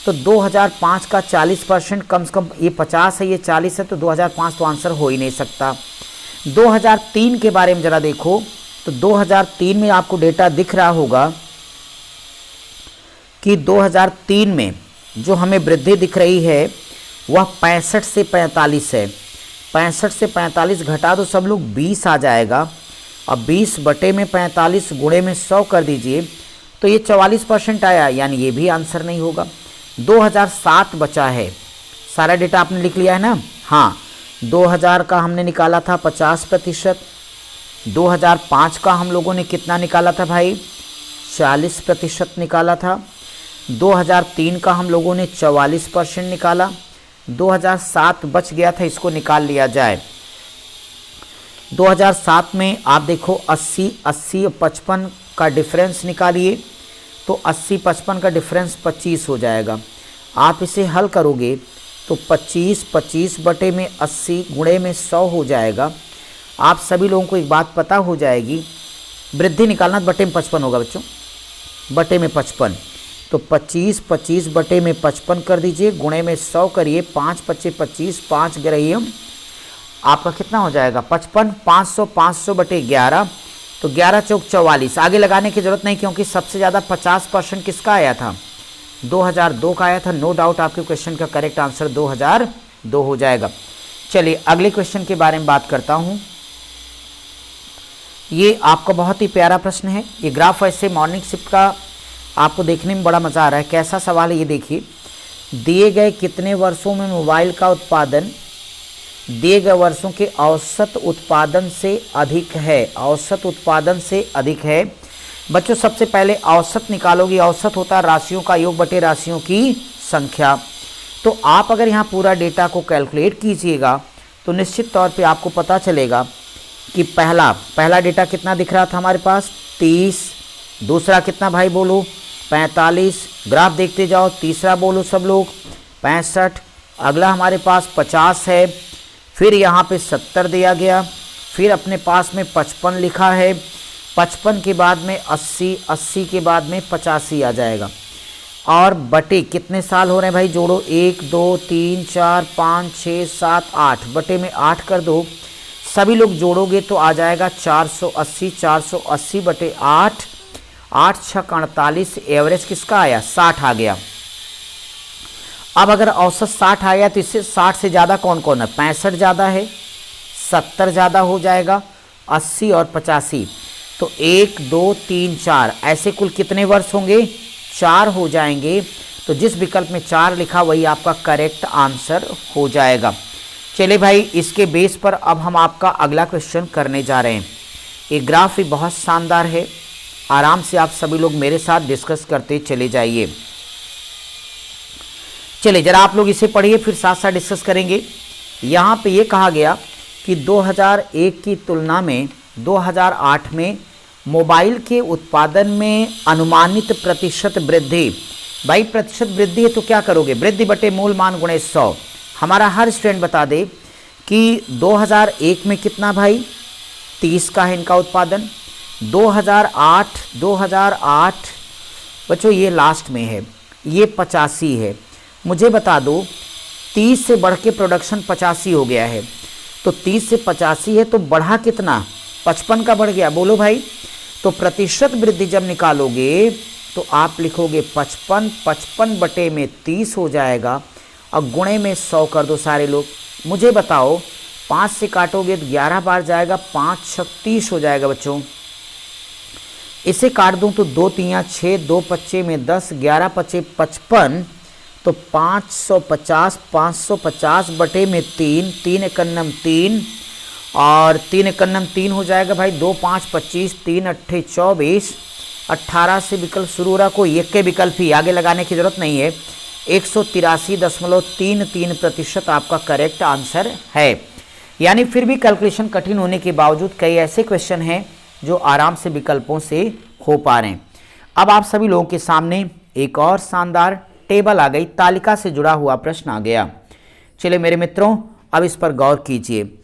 A: तो 2005 का 40% कम से कम, ये 50 है ये 40 है, तो 2005 तो आंसर हो ही नहीं सकता। 2003 के बारे में ज़रा देखो, तो 2003 में आपको डेटा दिख रहा होगा कि 2003 में जो हमें वृद्धि दिख रही है वह 65 से 45 है। 65 से 45 घटा दो सब लोग, 20 आ जाएगा। अब 20 बटे में 45 गुणे में 100 कर दीजिए, तो ये 44% आया, यानी ये भी आंसर नहीं होगा। 2007 बचा है, सारा डेटा आपने लिख लिया है ना। हाँ, 2000 का हमने निकाला था 50%, 2005 का हम लोगों ने कितना निकाला था भाई, 40% निकाला था। 2003 का हम लोगों ने 44% निकाला। 2007 बच गया था, इसको निकाल लिया जाए। 2007 में आप देखो 80, 80 और 55 का डिफरेंस निकालिए, तो 80, 55 का डिफरेंस 25 हो जाएगा। आप इसे हल करोगे तो 25, 25 बटे में 80 गुणे में 100 हो जाएगा। आप सभी लोगों को एक बात पता हो जाएगी, वृद्धि निकालना बटे में 55 होगा बच्चों, बटे में 55। तो 25, 25 बटे में 55 कर दीजिए, गुणे में 100 करिए, 5 पच्चे 25, 5 गिराइए, आपका कितना हो जाएगा 55। 500, 500 बटे 11, तो 11 चौक 44। आगे लगाने की जरूरत नहीं, क्योंकि सबसे ज़्यादा 50% किसका आया था, 2002 का आया था। नो डाउट आपके क्वेश्चन का करेक्ट आंसर 2002 हो जाएगा। चलिए अगले क्वेश्चन के बारे में बात करता हूँ। ये आपका बहुत ही प्यारा प्रश्न है। ये ग्राफ ऐसे मॉर्निंग शिफ्ट का आपको देखने में बड़ा मज़ा आ रहा है। कैसा सवाल है ये देखिए, दिए गए कितने वर्षों में मोबाइल का उत्पादन दिए गए वर्षों के औसत उत्पादन से अधिक है, औसत उत्पादन से अधिक है। बच्चों सबसे पहले औसत निकालोगे, औसत होता है राशियों का योग बटे राशियों की संख्या। तो आप अगर यहाँ पूरा डेटा को कैलकुलेट कीजिएगा तो निश्चित तौर पे आपको पता चलेगा कि पहला डेटा कितना दिख रहा था हमारे पास 30, दूसरा कितना भाई बोलो 45, ग्राफ देखते जाओ, तीसरा बोलो सब लोग 65, अगला हमारे पास 50 है, फिर यहाँ पे 70 दिया गया, फिर अपने पास में 55 लिखा है, 55 के बाद में 80, 80 के बाद में 85 आ जाएगा। और बटे कितने साल हो रहे हैं भाई, जोड़ो 1 2 3 4 5 6 7 8, बटे में 8 कर दो, सभी लोग जोड़ोगे तो आ जाएगा 480, 480 बटे 8, 8 6 48, एवरेज किसका आया 60 आ गया। अब अगर औसत 60 आया तो इससे 60 से ज़्यादा कौन कौन है, 65 ज़्यादा है, 70 ज़्यादा हो जाएगा, 80 और 85, तो 1 2 3 4 ऐसे कुल कितने वर्ष होंगे, 4 हो जाएंगे। तो जिस विकल्प में 4 लिखा वही आपका करेक्ट आंसर हो जाएगा। चलिए भाई, इसके बेस पर अब हम आपका अगला क्वेश्चन करने जा रहे हैं। ये ग्राफ भी बहुत शानदार है, आराम से आप सभी लोग मेरे साथ डिस्कस करते चले जाइए। चलिए जरा आप लोग इसे पढ़िए, फिर साथ साथ डिस्कस करेंगे। यहाँ पे ये कहा गया कि 2001 की तुलना में 2008 में मोबाइल के उत्पादन में अनुमानित प्रतिशत वृद्धि। भाई प्रतिशत वृद्धि है तो क्या करोगे, वृद्धि बटे मूल मान गुणे 100। हमारा हर स्टूडेंट बता दे कि 2001 में कितना भाई 30 का है इनका उत्पादन, 2008 बच्चों ये लास्ट में है, ये 85 है। मुझे बता दो 30 से बढ़ के प्रोडक्शन 85 हो गया है, तो 30 से 85 है तो बढ़ा कितना 55 का बढ़ गया, बोलो भाई। तो प्रतिशत वृद्धि जब निकालोगे तो आप लिखोगे 55, 55 बटे में 30 हो जाएगा और गुणे में 100 कर दो सारे लोग। मुझे बताओ 5 से काटोगे तो 11 बार जाएगा, 5 छक 30 हो जाएगा बच्चों। इसे काट दूं तो 2 तियाँ 6, 2 पच्चे में 10, 11 पच्चे 55, तो 550, 550 बटे में 3, 3 एकन्नम 3 और 3 एकन्नम 3 हो जाएगा भाई। 2 5 25, 3 अट्ठे 24, 18 से विकल्प शुरू हो रहा, कोई एक के विकल्प ही, आगे लगाने की जरूरत नहीं है। 183.33% आपका करेक्ट आंसर है। यानी फिर भी कैलकुलेशन कठिन होने के बावजूद कई ऐसे क्वेश्चन हैं जो आराम से विकल्पों से हो पा रहे हैं। अब आप सभी लोगों के सामने एक और शानदार टेबल आ गई, तालिका से जुड़ा हुआ प्रश्न आ गया। चलिए मेरे मित्रों, अब इस पर गौर कीजिए।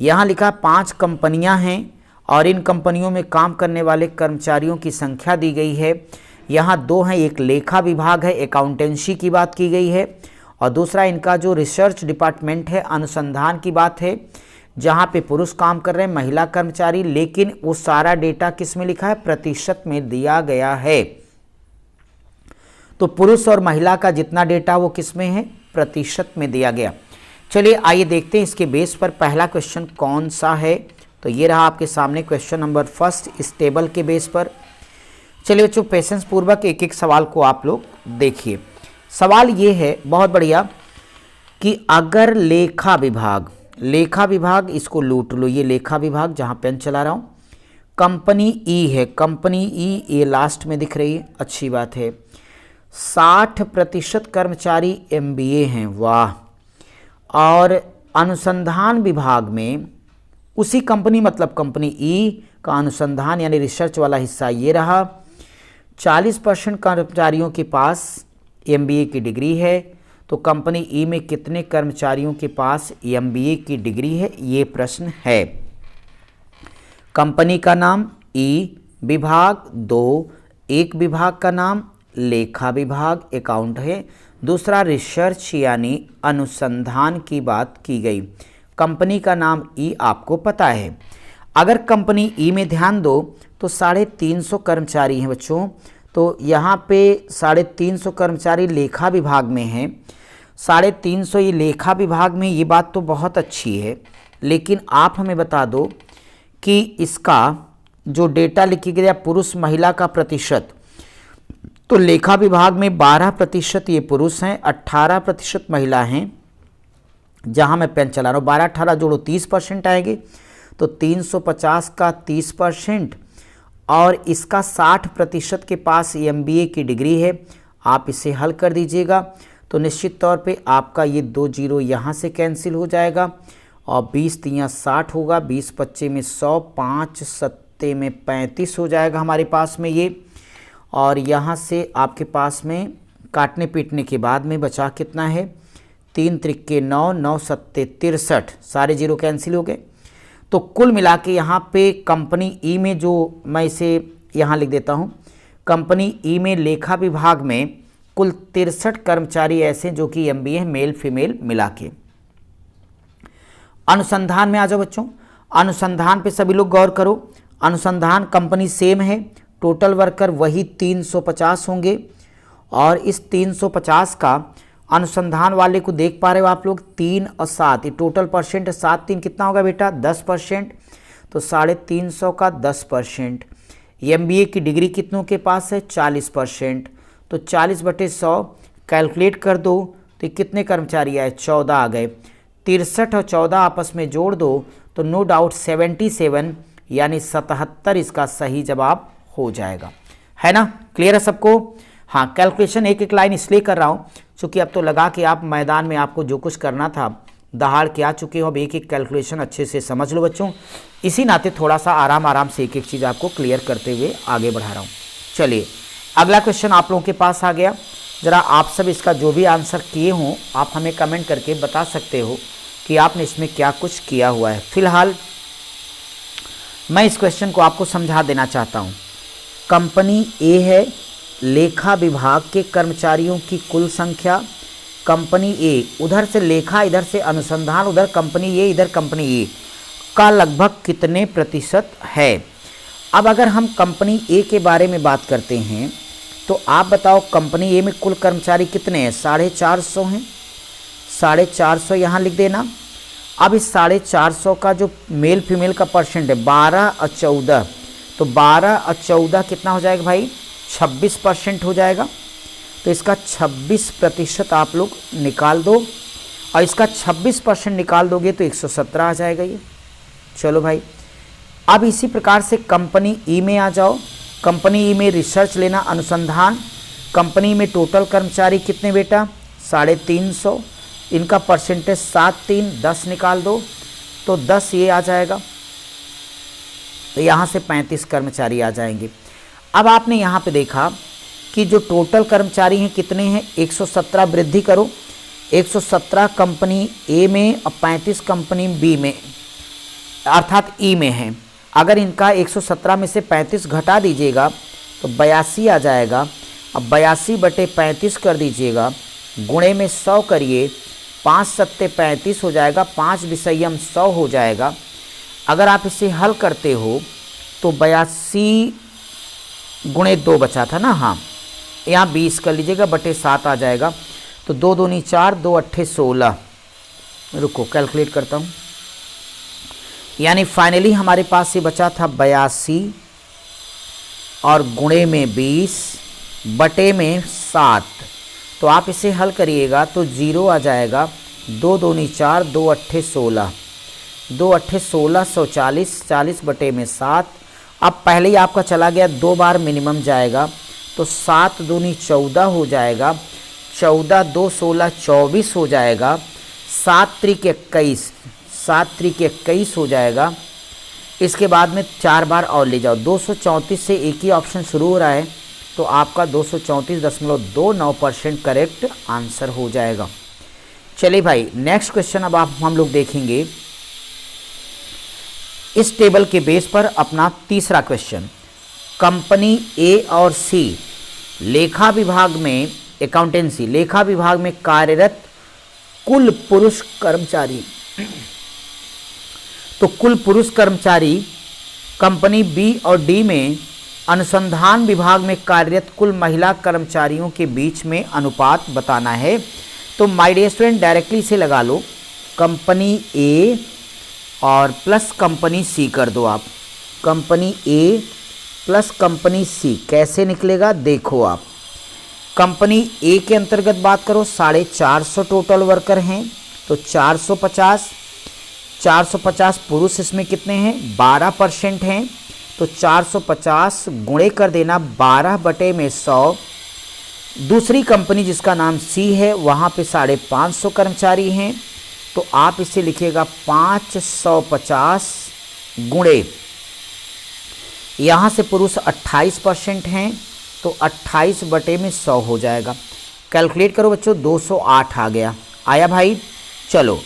A: यहाँ लिखा 5 कंपनियां हैं और इन कंपनियों में काम करने वाले कर्मचारियों की संख्या दी गई है। यहाँ 2 हैं, एक लेखा विभाग है, अकाउंटेंसी की बात की गई है, और दूसरा इनका जो रिसर्च डिपार्टमेंट है, अनुसंधान की बात है, जहाँ पे पुरुष काम कर रहे हैं, महिला कर्मचारी, लेकिन वो सारा डेटा किस में लिखा है? प्रतिशत में दिया गया है। तो पुरुष और महिला का जितना डेटा वो किस में है? प्रतिशत में दिया गया। चलिए आइए देखते हैं इसके बेस पर पहला क्वेश्चन कौन सा है। तो ये रहा आपके सामने क्वेश्चन नंबर फर्स्ट इस टेबल के बेस पर। चलिए बच्चों, पेशेंस पूर्वक एक एक सवाल को आप लोग देखिए। सवाल ये है, बहुत बढ़िया, कि अगर लेखा विभाग इसको लूट लो, ये लेखा विभाग जहाँ पेन चला रहा हूँ, कंपनी ई है, कंपनी ई ये लास्ट में दिख रही है, अच्छी बात है। 60% कर्मचारी MBA हैं, वाह। और अनुसंधान विभाग में उसी कंपनी, मतलब कंपनी ई का अनुसंधान यानी रिसर्च वाला हिस्सा ये रहा। 40% कर्मचारियों के पास MBA की डिग्री है। तो कंपनी ई में कितने कर्मचारियों के पास MBA की डिग्री है, ये प्रश्न है। कंपनी का नाम ई, विभाग 2, एक विभाग का नाम लेखा विभाग अकाउंट है, दूसरा रिसर्च यानी अनुसंधान की बात की गई। कंपनी का नाम ई आपको पता है। अगर कंपनी ई में ध्यान दो तो 350 कर्मचारी हैं बच्चों। तो यहाँ पे 350 कर्मचारी लेखा विभाग में हैं। 350 ये लेखा विभाग में, ये बात तो बहुत अच्छी है, लेकिन आप हमें बता दो कि इसका जो डेटा लिखी गया पुरुष महिला का प्रतिशत, तो लेखा विभाग में 12% ये पुरुष हैं, 18% महिला हैं। जहां मैं पेन चला रहा हूँ 12 18 जोड़ो 30% आएंगे, तो 350 का 30% और इसका 60% के पास MBA की डिग्री है। आप इसे हल कर दीजिएगा तो निश्चित तौर पे आपका ये 2 जीरो यहाँ से कैंसिल हो जाएगा और 20 तियाँ 60 होगा, 20 पच्चे में 100, 5 सत्ते में 35 हो जाएगा हमारे पास में ये। और यहाँ से आपके पास में काटने पीटने के बाद में बचा कितना है? 3 त्रिक्के 9, 9 सत्ते 63, सारे जीरो कैंसिल हो गए। तो कुल मिला के यहाँ पे कंपनी ई में, जो मैं इसे यहाँ लिख देता हूँ, कंपनी ई में लेखा विभाग में कुल 63 कर्मचारी ऐसे जो कि MBA है, मेल फीमेल मिला के। अनुसंधान में आ जाओ बच्चों। अनुसंधान पे सभी लोग गौर करो। अनुसंधान कंपनी सेम है, टोटल वर्कर वही 350 होंगे और इस 350 का अनुसंधान वाले को देख पा रहे हो आप लोग, 3 और 7 ये टोटल परसेंट, 7 3 कितना होगा बेटा? 10%। तो 350 का 10%। MBA की डिग्री कितनों के पास है? 40%। तो 40/100 कैलकुलेट कर दो तो कितने कर्मचारी आए? 14 आ गए। 63 और 14 आपस में जोड़ दो तो नो डाउट 77 यानी 77 इसका सही जवाब हो जाएगा, है ना? क्लियर है सबको? हाँ, कैलकुलेशन एक एक लाइन इसलिए कर रहा हूँ क्योंकि अब तो लगा कि आप मैदान में आपको जो कुछ करना था दहाड़ के आ चुके हो। अब एक एक कैलकुलेशन अच्छे से समझ लो बच्चों। इसी नाते थोड़ा सा आराम से एक एक चीज़ आपको क्लियर करते हुए आगे बढ़ा रहा हूँ। चलिए अगला क्वेश्चन आप लोगों के पास आ गया। ज़रा आप सब इसका जो भी आंसर किए हों आप हमें कमेंट करके बता सकते हो कि आपने इसमें क्या कुछ किया हुआ है। फिलहाल मैं इस क्वेश्चन को आपको समझा देना चाहता हूँ। कंपनी ए है, लेखा विभाग के कर्मचारियों की कुल संख्या, कंपनी ए, उधर से लेखा, इधर से अनुसंधान, उधर कंपनी ए, इधर कंपनी ए का लगभग कितने प्रतिशत है। अब अगर हम कंपनी ए के बारे में बात करते हैं तो आप बताओ कंपनी ए में कुल कर्मचारी कितने हैं? 450 हैं। 450 यहाँ लिख देना। अब इस 450 का जो मेल फीमेल का परसेंट है 12 और 14, तो 12 और 14 कितना हो जाएगा भाई? 26% हो जाएगा। तो इसका 26% आप लोग निकाल दो और इसका 26% निकाल दोगे तो 117 आ जाएगा ये। चलो भाई, अब इसी प्रकार से कंपनी ई में आ जाओ। कंपनी ई में रिसर्च लेना, अनुसंधान। कंपनी में टोटल कर्मचारी कितने बेटा? 350। इनका परसेंटेज 7 3 10 निकाल दो तो 10 ये आ जाएगा। तो यहाँ से 35 कर्मचारी आ जाएंगे। अब आपने यहाँ पे देखा कि जो टोटल कर्मचारी हैं कितने हैं? 117 वृद्धि करो। 117 कंपनी ए में और 35 कंपनी बी में अर्थात ई में है। अगर इनका 117 में से 35 घटा दीजिएगा तो 82 आ जाएगा। अब 82 बटे 35 कर दीजिएगा, गुणे में 100 करिए, 5 सत्ते 35 हो जाएगा, 5 विषयम 100 हो जाएगा। अगर आप इसे हल करते हो तो 82 गुणे 2 बचा था ना, हाँ, यहाँ 20 कर लीजिएगा, बटे 7 आ जाएगा। तो 2 दूनी 4, 2 अट्ठे 16। रुको कैलकुलेट करता हूँ। यानी फाइनली हमारे पास ये बचा था 82 और गुणे में 20 बटे में 7। तो आप इसे हल करिएगा तो 0 आ जाएगा। 2 दूनी 4, 2 अट्ठे 16, 2 अट्ठे 16, 140, 40 बटे में 7। अब पहले ही आपका चला गया, 2 बार मिनिमम जाएगा तो 7 दूनी 14 हो जाएगा। 14 2 16 24 हो जाएगा। 7 त्रिक 21, 7 त्रिक 21 हो जाएगा। इसके बाद में 4 बार और ले जाओ। 234 से एक ही ऑप्शन शुरू हो रहा है तो आपका 234.29% करेक्ट आंसर हो जाएगा। चलिए भाई, नेक्स्ट क्वेश्चन अब हम लोग देखेंगे इस टेबल के बेस पर अपना तीसरा क्वेश्चन। कंपनी ए और सी लेखा विभाग में, अकाउंटेंसी लेखा विभाग में कार्यरत कुल पुरुष कर्मचारी, तो कुल पुरुष कर्मचारी कंपनी बी और डी में अनुसंधान विभाग में कार्यरत कुल महिला कर्मचारियों के बीच में अनुपात बताना है। तो माय डियर स्टूडेंट, डायरेक्टली से लगा लो, कंपनी ए और प्लस कंपनी सी कर दो आप। कंपनी ए प्लस कंपनी सी कैसे निकलेगा देखो आप। कंपनी ए के अंतर्गत बात करो, 450 टोटल वर्कर हैं तो 450 पुरुष इसमें कितने हैं? 12% हैं। तो 450 गुणे कर देना 12 बटे में 100। दूसरी कंपनी जिसका नाम सी है वहाँ पे 550 कर्मचारी हैं तो आप इसे लिखिएगा 550 गुणे, यहाँ से पुरुष 28% हैं तो 28 बटे में 100 हो जाएगा। कैलकुलेट करो बच्चों, 208 आ गया। आया भाई? चलो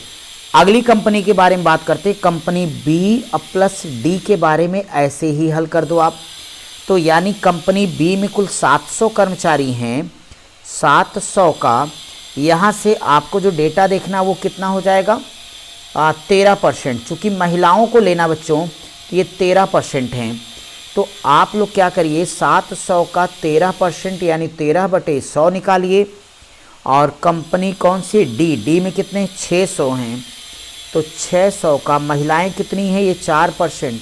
A: अगली कंपनी के बारे में बात करते। कंपनी बी प्लस डी के बारे में ऐसे ही हल कर दो आप। तो यानी कंपनी बी में कुल 700 कर्मचारी हैं, 700 का यहाँ से आपको जो डेटा देखना वो कितना हो जाएगा? 13%। चूँकि महिलाओं को लेना बच्चों तो ये 13% हैं। तो आप लोग क्या करिए, 700 का 13% यानी 13 बटे 100 निकालिए। और कंपनी कौन सी? डी में कितने? 600 हैं तो 600 का महिलाएं कितनी हैं? ये 4%।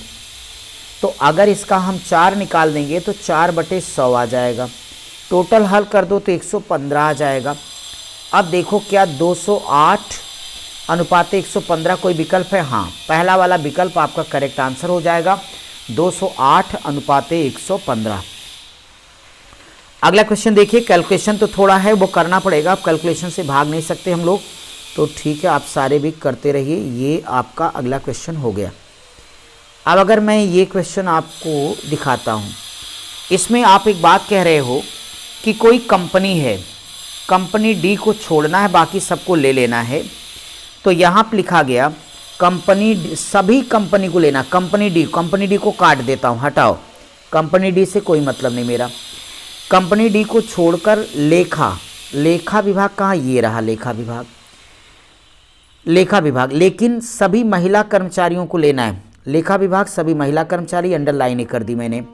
A: तो अगर इसका हम 4 निकाल देंगे तो 4 बटे 100 आ जाएगा। टोटल हल कर दो तो 115 आ जाएगा। अब देखो क्या 208 अनुपात 115 कोई विकल्प है? हाँ, पहला वाला विकल्प आपका करेक्ट आंसर हो जाएगा, 208 अनुपात 115। अगला क्वेश्चन देखिए। कैलकुलेशन तो थोड़ा है वो करना पड़ेगा, अब कैलकुलेशन से भाग नहीं सकते हम लोग, तो ठीक है आप सारे भी करते रहिए। ये आपका अगला क्वेश्चन हो गया। अब अगर मैं ये क्वेश्चन आपको दिखाता हूँ, इसमें आप एक बात कह रहे हो कि कोई कंपनी है, कंपनी डी को छोड़ना है, बाकी सबको ले लेना है। तो यहाँ पर लिखा गया कंपनी, सभी कंपनी को लेना। कंपनी डी को काट देता हूँ, हटाओ, कंपनी डी से कोई मतलब नहीं मेरा। कंपनी डी को छोड़कर लेखा विभाग कहाँ? ये रहा लेखा विभाग, लेकिन सभी महिला कर्मचारियों को लेना है। लेखा विभाग सभी महिला कर्मचारी, अंडरलाइन कर दी मैंने।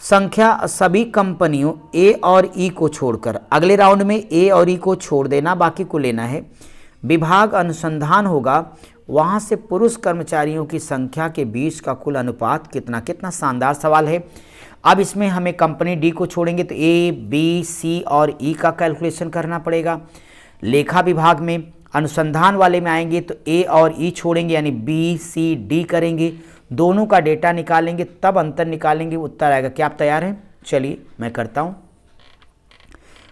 A: संख्या सभी कंपनियों ए और ई को छोड़कर, अगले राउंड में ए और ई को छोड़ देना, बाकी को लेना है। विभाग अनुसंधान होगा, वहाँ से पुरुष कर्मचारियों की संख्या के बीच का कुल अनुपात कितना। कितना शानदार सवाल है। अब इसमें हमें कंपनी डी को छोड़ेंगे तो ए, बी, सी और ई का कैलकुलेशन करना पड़ेगा। लेखा विभाग में अनुसंधान वाले में आएंगे तो ए और ई छोड़ेंगे, यानी बी, सी, डी करेंगे, दोनों का डेटा निकालेंगे, तब अंतर निकालेंगे, उत्तर आएगा। क्या आप तैयार हैं? चलिए मैं करता हूं।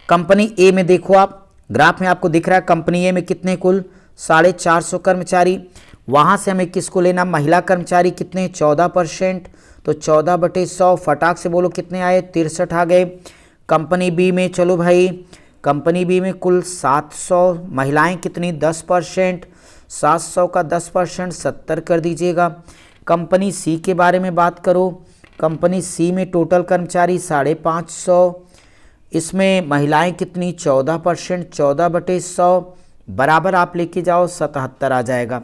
A: कंपनी ए में देखो, आप ग्राफ में आपको दिख रहा है कंपनी ए में कितने, कुल 450 कर्मचारी। वहां से हमें किसको लेना, महिला कर्मचारी कितने, 14%, तो 14/100, फटाक से बोलो कितने आए, 63 आ गए। कंपनी बी में चलो भाई, कंपनी बी में कुल 700, महिलाएं कितनी, 10%, 700 का 10% 70 कर दीजिएगा। कंपनी सी के बारे में बात करो, कंपनी सी में टोटल कर्मचारी 550, इसमें महिलाएं कितनी, 14%, 14/100 बराबर आप लेके जाओ, 77 आ जाएगा।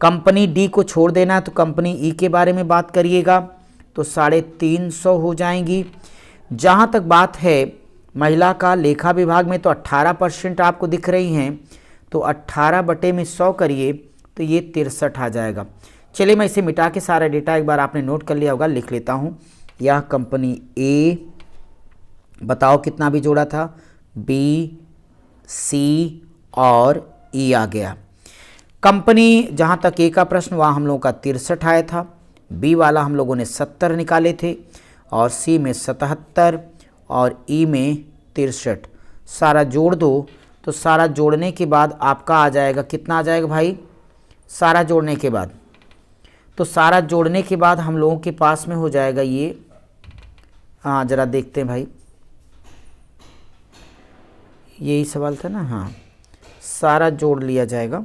A: कंपनी डी को छोड़ देना है तो कंपनी ई के बारे में बात करिएगा तो 350 हो जाएंगी। जहाँ तक बात है महिला का, लेखा विभाग में तो 18% आपको दिख रही हैं, तो 18/100 करिए तो ये 63 आ जाएगा। चलिए मैं इसे मिटा के सारा डेटा एक बार आपने नोट कर लिया होगा, लिख लेता हूँ। यह कंपनी ए, बताओ कितना भी जोड़ा था, बी, सी और ई आ गया। कंपनी जहाँ तक ए का प्रश्न, वहाँ हम लोगों का 63 आया था, बी वाला हम लोगों ने 70 निकाले थे, और सी में 77 और ई में 63। सारा जोड़ दो तो सारा जोड़ने के बाद आपका आ जाएगा, कितना आ जाएगा भाई, सारा जोड़ने के बाद, तो सारा जोड़ने के बाद हम लोगों के पास में हो जाएगा ये, हाँ ज़रा देखते हैं भाई, यही सवाल था ना, हाँ सारा जोड़ लिया जाएगा।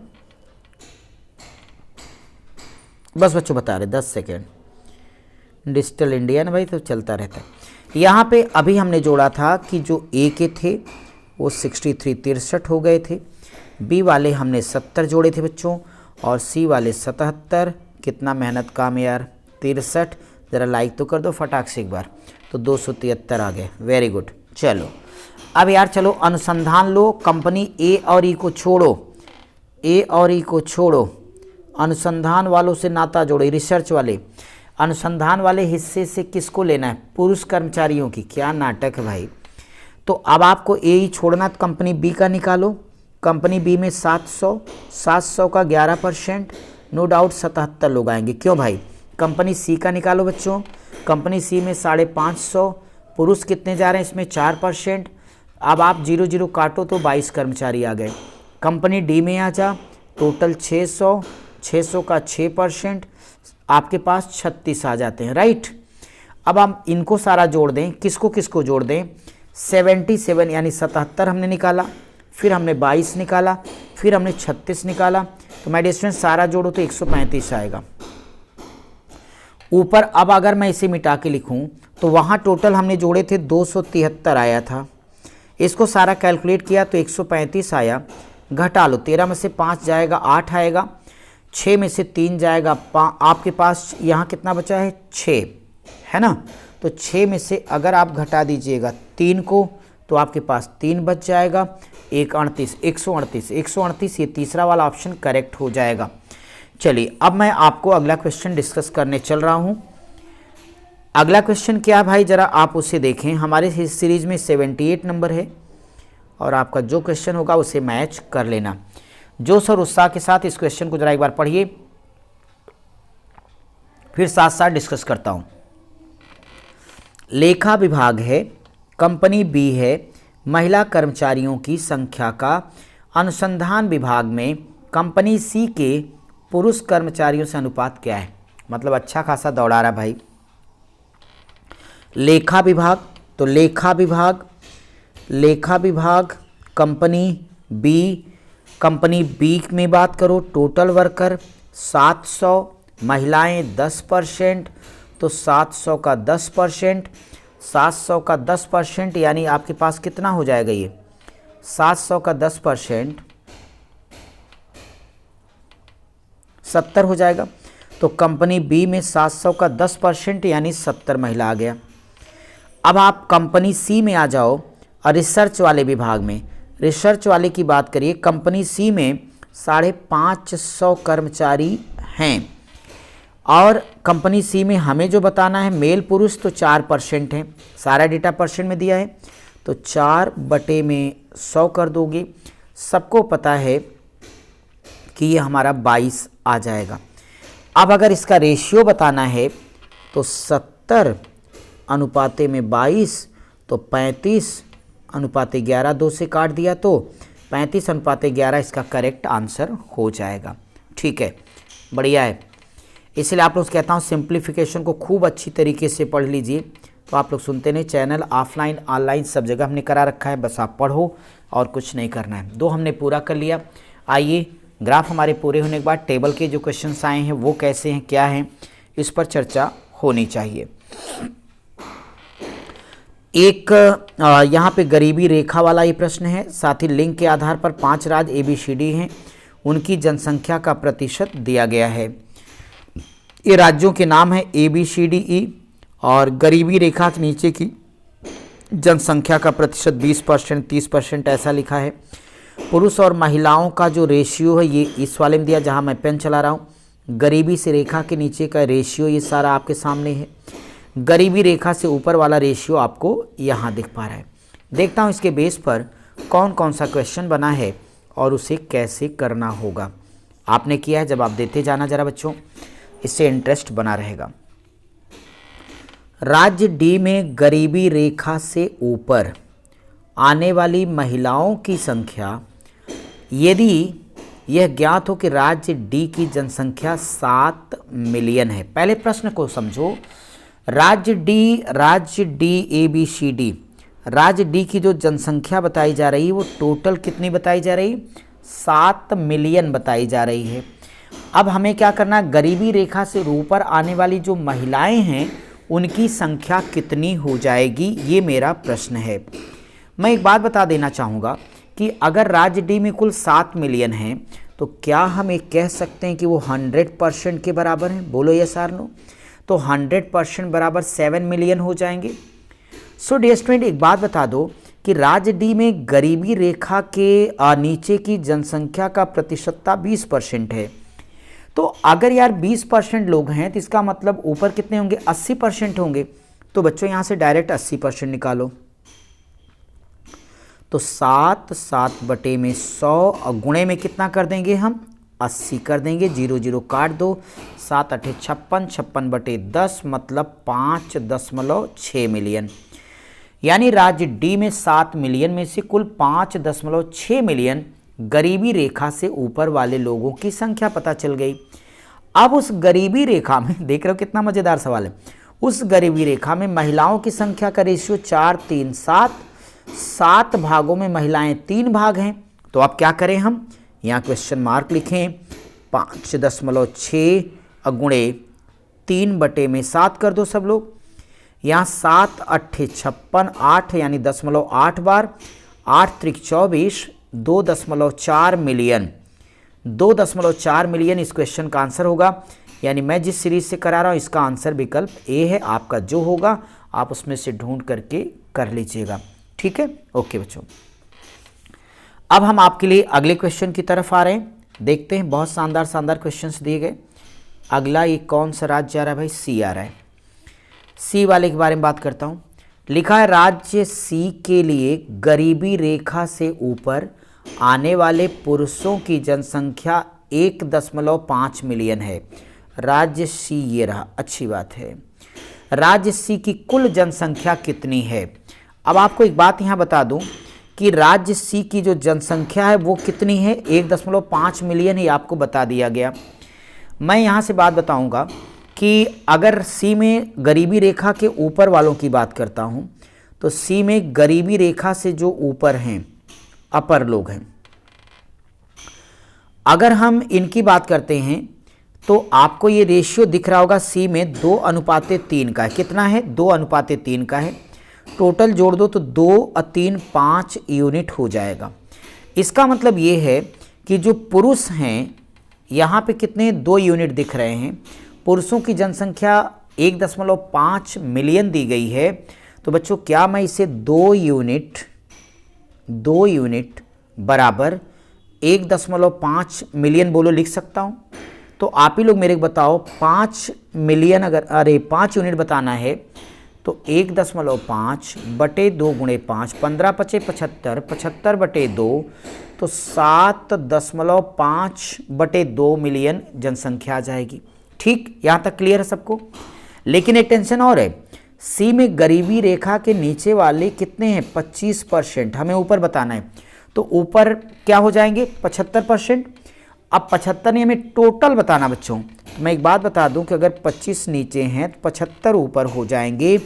A: बस बच्चों बता रहे 10 सेकेंड, डिजिटल इंडिया ना भाई तो चलता रहता है। यहाँ पे अभी हमने जोड़ा था कि जो ए के थे वो 63 हो गए थे, बी वाले हमने 70 जोड़े थे बच्चों, और सी वाले 77। कितना मेहनत काम है यार, 63। ज़रा लाइक तो कर दो फटाक से एक बार, तो 273 आ गए, वेरी गुड। चलो अब यार चलो अनुसंधान लो, कंपनी ए और ई को छोड़ो, ए और ई को छोड़ो, अनुसंधान वालों से नाता जोड़ो, रिसर्च वाले, अनुसंधान वाले हिस्से से किसको लेना है, पुरुष कर्मचारियों की। क्या नाटक है भाई। तो अब आपको ए ही छोड़ना, तो कंपनी बी का निकालो। कंपनी बी में 700, 700 का 11%, नो डाउट 77 लोग आएंगे। क्यों भाई। कंपनी सी का निकालो बच्चों, कंपनी सी में 550, पुरुष कितने जा रहे हैं इसमें, 4%। अब आप 0 काटो तो 22 कर्मचारी आ गए। कंपनी डी में आ जा, टोटल 600, 600 का 6%, आपके पास 36 आ जाते हैं, राइट। अब हम इनको सारा जोड़ दें, किसको किसको जोड़ दें, 77 यानी 77 हमने निकाला, फिर हमने 22 निकाला, फिर हमने 36 निकाला, तो माय डियर स्टूडेंट सारा जोड़ो तो 135 आएगा ऊपर। अब अगर मैं इसे मिटा के लिखूं तो वहाँ टोटल हमने जोड़े थे 273 आया था, इसको सारा कैलकुलेट किया तो 135 आया। घटा लो, 13 में से 5 जाएगा 8 आएगा, 6 में से 3 जाएगा आपके पास यहाँ कितना बचा है 6, है ना। तो 6 में से अगर आप घटा दीजिएगा 3 को तो आपके पास 3 बच जाएगा, 138, ये तीसरा वाला ऑप्शन करेक्ट हो जाएगा। चलिए अब मैं आपको अगला क्वेश्चन डिस्कस करने चल रहा हूँ। अगला क्वेश्चन क्या भाई, ज़रा आप उसे देखें। हमारे इस सीरीज में 78 नंबर है और आपका जो क्वेश्चन होगा उसे मैच कर लेना। जोश और उत्साह के साथ इस क्वेश्चन को जरा एक बार पढ़िए, फिर साथ साथ डिस्कस करता हूं। लेखा विभाग है, कंपनी बी है, महिला कर्मचारियों की संख्या का अनुसंधान विभाग में कंपनी सी के पुरुष कर्मचारियों से अनुपात क्या है। मतलब अच्छा खासा दौड़ा रहा भाई। लेखा विभाग, तो लेखा विभाग कंपनी बी में बात करो, टोटल वर्कर 700, महिलाएं 10%, तो 700 का 10%, 700 का 10% यानी आपके पास कितना हो जाएगा ये 700 का 10% 70 हो जाएगा। तो कंपनी बी में 700 का 10% यानी 70 महिला आ गया। अब आप कंपनी सी में आ जाओ और रिसर्च वाले विभाग में, रिसर्च वाले की बात करिए। कंपनी सी में 550 कर्मचारी हैं और कंपनी सी में हमें जो बताना है मेल पुरुष तो 4% है, सारा डेटा परसेंट में दिया है, तो 4/100 कर दोगे। सबको पता है कि ये हमारा 22 आ जाएगा। अब अगर इसका रेशियो बताना है तो 70/22 तो 35/11, 2 से काट दिया तो 35/11 इसका करेक्ट आंसर हो जाएगा। ठीक है, बढ़िया है। इसलिए आप लोग कहता हूँ सिंप्लीफिकेशन को खूब अच्छी तरीके से पढ़ लीजिए। तो आप लोग सुनते नहीं, चैनल ऑफलाइन ऑनलाइन सब जगह हमने करा रखा है, बस आप पढ़ो और कुछ नहीं करना है। 2 हमने पूरा कर लिया। आइए ग्राफ हमारे पूरे होने के बाद टेबल के जो क्वेश्चंस आए हैं वो कैसे हैं, क्या हैं, इस पर चर्चा होनी चाहिए। एक यहाँ पे गरीबी रेखा वाला ये प्रश्न है, साथ ही लिंग के आधार पर 5 राज्य ABCD हैं, उनकी जनसंख्या का प्रतिशत दिया गया है। ये राज्यों के नाम है ABCDE और गरीबी रेखा के नीचे की जनसंख्या का प्रतिशत 20%, 30% ऐसा लिखा है। पुरुष और महिलाओं का जो रेशियो है ये इस वाले में दिया जहाँ मैं पेन चला रहा हूँ। गरीबी से रेखा के नीचे का रेशियो ये सारा आपके सामने है। गरीबी रेखा से ऊपर वाला रेशियो आपको यहाँ दिख पा रहा है। देखता हूँ इसके बेस पर कौन कौन सा क्वेश्चन बना है और उसे कैसे करना होगा। आपने किया है, जब आप देते जाना जरा बच्चों, इससे इंटरेस्ट बना रहेगा। राज्य डी में गरीबी रेखा से ऊपर आने वाली महिलाओं की संख्या, यदि यह ज्ञात हो कि राज्य डी की जनसंख्या 7 मिलियन है। पहले प्रश्न को समझो। राज्य डी ABCD, राज्य डी की जो जनसंख्या बताई जा रही है वो टोटल कितनी बताई जा रही है? 7 मिलियन बताई जा रही है। अब हमें क्या करना है, गरीबी रेखा से ऊपर आने वाली जो महिलाएं हैं उनकी संख्या कितनी हो जाएगी, ये मेरा प्रश्न है। मैं एक बात बता देना चाहूँगा कि अगर राज्य डी में कुल 7 मिलियन हैं तो क्या हम एक कह सकते हैं कि वो 100% के बराबर हैं? बोलो यस और नो। तो 100% बराबर 7 मिलियन हो जाएंगे। सो डियर स्टूडेंट, एक बात बता दो कि राज्य डी में गरीबी रेखा के नीचे की जनसंख्या का प्रतिशतता 20% है। तो अगर यार 20% लोग हैं तो इसका मतलब ऊपर कितने होंगे? 80% होंगे। तो बच्चों यहाँ से डायरेक्ट 80% निकालो। तो 7/100 और गुणे में कितना कर देंगे हम? 80 कर देंगे। 0 0 काट दो। 7 8 56, 56/10 मतलब 5.6 मिलियन। यानी राज्य डी में 7 मिलियन में से कुल 5.6 मिलियन गरीबी रेखा से ऊपर वाले लोगों की संख्या पता चल गई। अब उस गरीबी रेखा में, देख रहे हो कितना मजेदार सवाल है, उस गरीबी रेखा में महिलाओं की संख्या का रेशियो 4 3 7, 7 भागों में महिलाएं 3 भाग हैं। तो अब क्या करें हम? यहाँ क्वेश्चन मार्क लिखें। 5.6 गुणे 3/7 कर दो सब लोग। यहाँ 7 8 56, 8 यानी 0.8 बार, 8 त्रिक 24, 2.4 मिलियन। 2.4 मिलियन इस क्वेश्चन का आंसर होगा। यानी मैं जिस सीरीज से करा रहा हूँ इसका आंसर विकल्प ए है। आपका जो होगा आप उसमें से ढूंढ करके कर लीजिएगा। ठीक है, ओके बच्चों। अब हम आपके लिए अगले क्वेश्चन की तरफ आ रहे हैं। देखते हैं, बहुत शानदार शानदार क्वेश्चंस दिए गए। अगला ये कौन सा राज्य जा रहा है भाई? सी आ रहा है। सी वाले के बारे में बात करता हूँ। लिखा है राज्य सी के लिए गरीबी रेखा से ऊपर आने वाले पुरुषों की जनसंख्या 1.5 मिलियन है। राज्य सी ये रहा, अच्छी बात है। राज्य सी की कुल जनसंख्या कितनी है? अब आपको एक बात यहाँ बता दूं कि राज्य सी की जो जनसंख्या है वो कितनी है? 1.5 मिलियन ही आपको बता दिया गया। मैं यहाँ से बात बताऊँगा कि अगर सी में गरीबी रेखा के ऊपर वालों की बात करता हूँ तो सी में गरीबी रेखा से जो ऊपर हैं, अपर लोग हैं, अगर हम इनकी बात करते हैं तो आपको ये रेशियो दिख रहा होगा। सी में 2:3 का है। कितना है? 2:3 का है। टोटल जोड़ दो तो 2 और 3 5 यूनिट हो जाएगा। इसका मतलब ये है कि जो पुरुष हैं यहाँ पे कितने? 2 यूनिट दिख रहे हैं। पुरुषों की जनसंख्या 1.5 मिलियन दी गई है, तो बच्चों क्या मैं इसे 2 यूनिट बराबर 1.5 मिलियन बोलो लिख सकता हूं? तो आप ही लोग मेरे को बताओ 5 मिलियन अगर 5 यूनिट बताना है तो 1.5 बटे 2 गुणे 5, 15 पचे 75, 75 बटे 2 तो 7.5 बटे 2 मिलियन जनसंख्या आ जाएगी। ठीक, यहाँ तक क्लियर है सबको? लेकिन एक टेंशन और है, सी में गरीबी रेखा के नीचे वाले कितने हैं? 25%, हमें ऊपर बताना है। तो ऊपर क्या हो जाएंगे? 75%। अब 75 नहीं, हमें टोटल बताना बच्चों। तो मैं एक बात बता दूं कि अगर 25 नीचे हैं तो 75 ऊपर हो जाएंगे।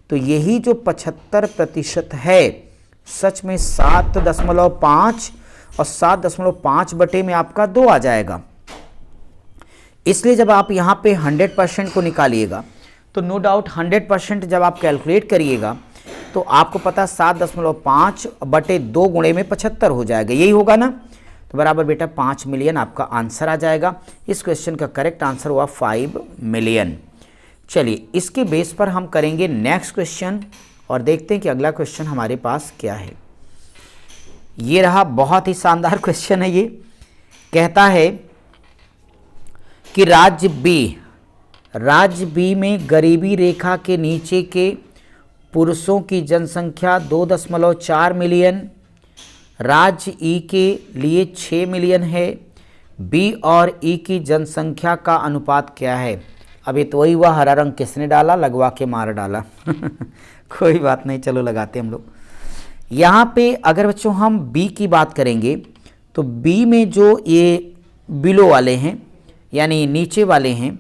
A: तो यही जो 75% है सच में 7.5 और 7.5 बटे में आपका 2 आ जाएगा। इसलिए जब आप यहाँ पे 100% को निकालिएगा तो नो डाउट 100% जब आप कैलकुलेट करिएगा तो आपको पता 7.5 बटे 2 गुणे में 75 हो जाएगा, यही होगा ना? तो बराबर बेटा 5 मिलियन आपका आंसर आ जाएगा। इस क्वेश्चन का करेक्ट आंसर हुआ 5 मिलियन। चलिए इसके बेस पर हम करेंगे नेक्स्ट क्वेश्चन और देखते हैं कि अगला क्वेश्चन हमारे पास क्या है। ये रहा, बहुत ही शानदार क्वेश्चन है ये। कहता है कि राज्य बी में गरीबी रेखा के नीचे के पुरुषों की जनसंख्या 2.4 मिलियन, राज्य ई के लिए 6 मिलियन है। बी और ई की जनसंख्या का अनुपात क्या है? अभी तो वही हुआ, हरा रंग किसने डाला? लगवा के मार डाला। कोई बात नहीं, चलो लगाते हम लोग। यहाँ पे अगर बच्चों हम बी की बात करेंगे तो बी में जो ये बिलो वाले हैं यानी नीचे वाले हैं,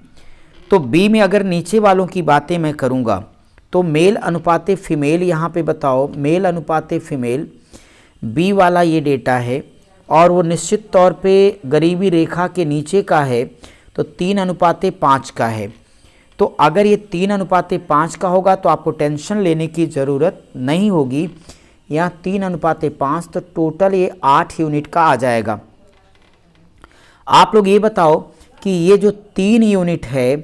A: तो बी में अगर नीचे वालों की बातें मैं करूँगा तो मेल अनुपाते फीमेल, यहाँ पे बताओ मेल अनुपाते फीमेल बी वाला ये डेटा है और वो निश्चित तौर पे गरीबी रेखा के नीचे का है तो 3:5 का है। तो अगर ये 3:5 का होगा तो आपको टेंशन लेने की ज़रूरत नहीं होगी। यहाँ 3:5 तो टोटल ये 8 यूनिट का आ जाएगा। आप लोग ये बताओ कि ये जो 3 यूनिट है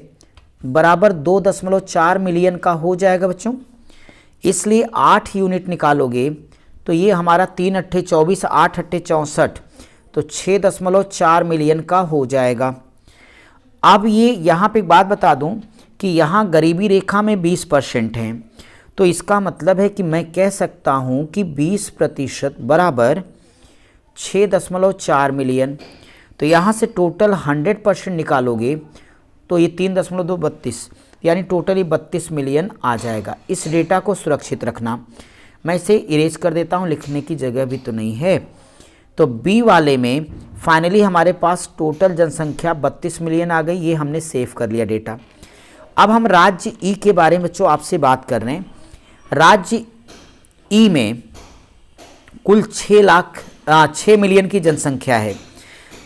A: बराबर 2.4 मिलियन का हो जाएगा बच्चों। इसलिए 8 यूनिट निकालोगे तो ये हमारा 3 अट्ठे 24, 8 अट्ठे 64, तो 6.4 मिलियन का हो जाएगा। अब ये यहाँ पे एक बात बता दूं कि यहाँ गरीबी रेखा में 20% हैं, तो इसका मतलब है कि मैं कह सकता हूँ कि 20% बराबर 6.4 मिलियन। तो यहाँ से टोटल 100% निकालोगे तो ये 3.32 यानी टोटली 32 मिलियन आ जाएगा। इस डेटा को सुरक्षित रखना। मैं इसे इरेज कर देता हूँ, लिखने की जगह भी तो नहीं है। तो बी वाले में फाइनली हमारे पास टोटल जनसंख्या 32 मिलियन आ गई, ये हमने सेव कर लिया डेटा। अब हम राज्य ई के बारे में बच्चों आपसे बात कर रहे हैं। राज्य ई में कुल 6 मिलियन की जनसंख्या है।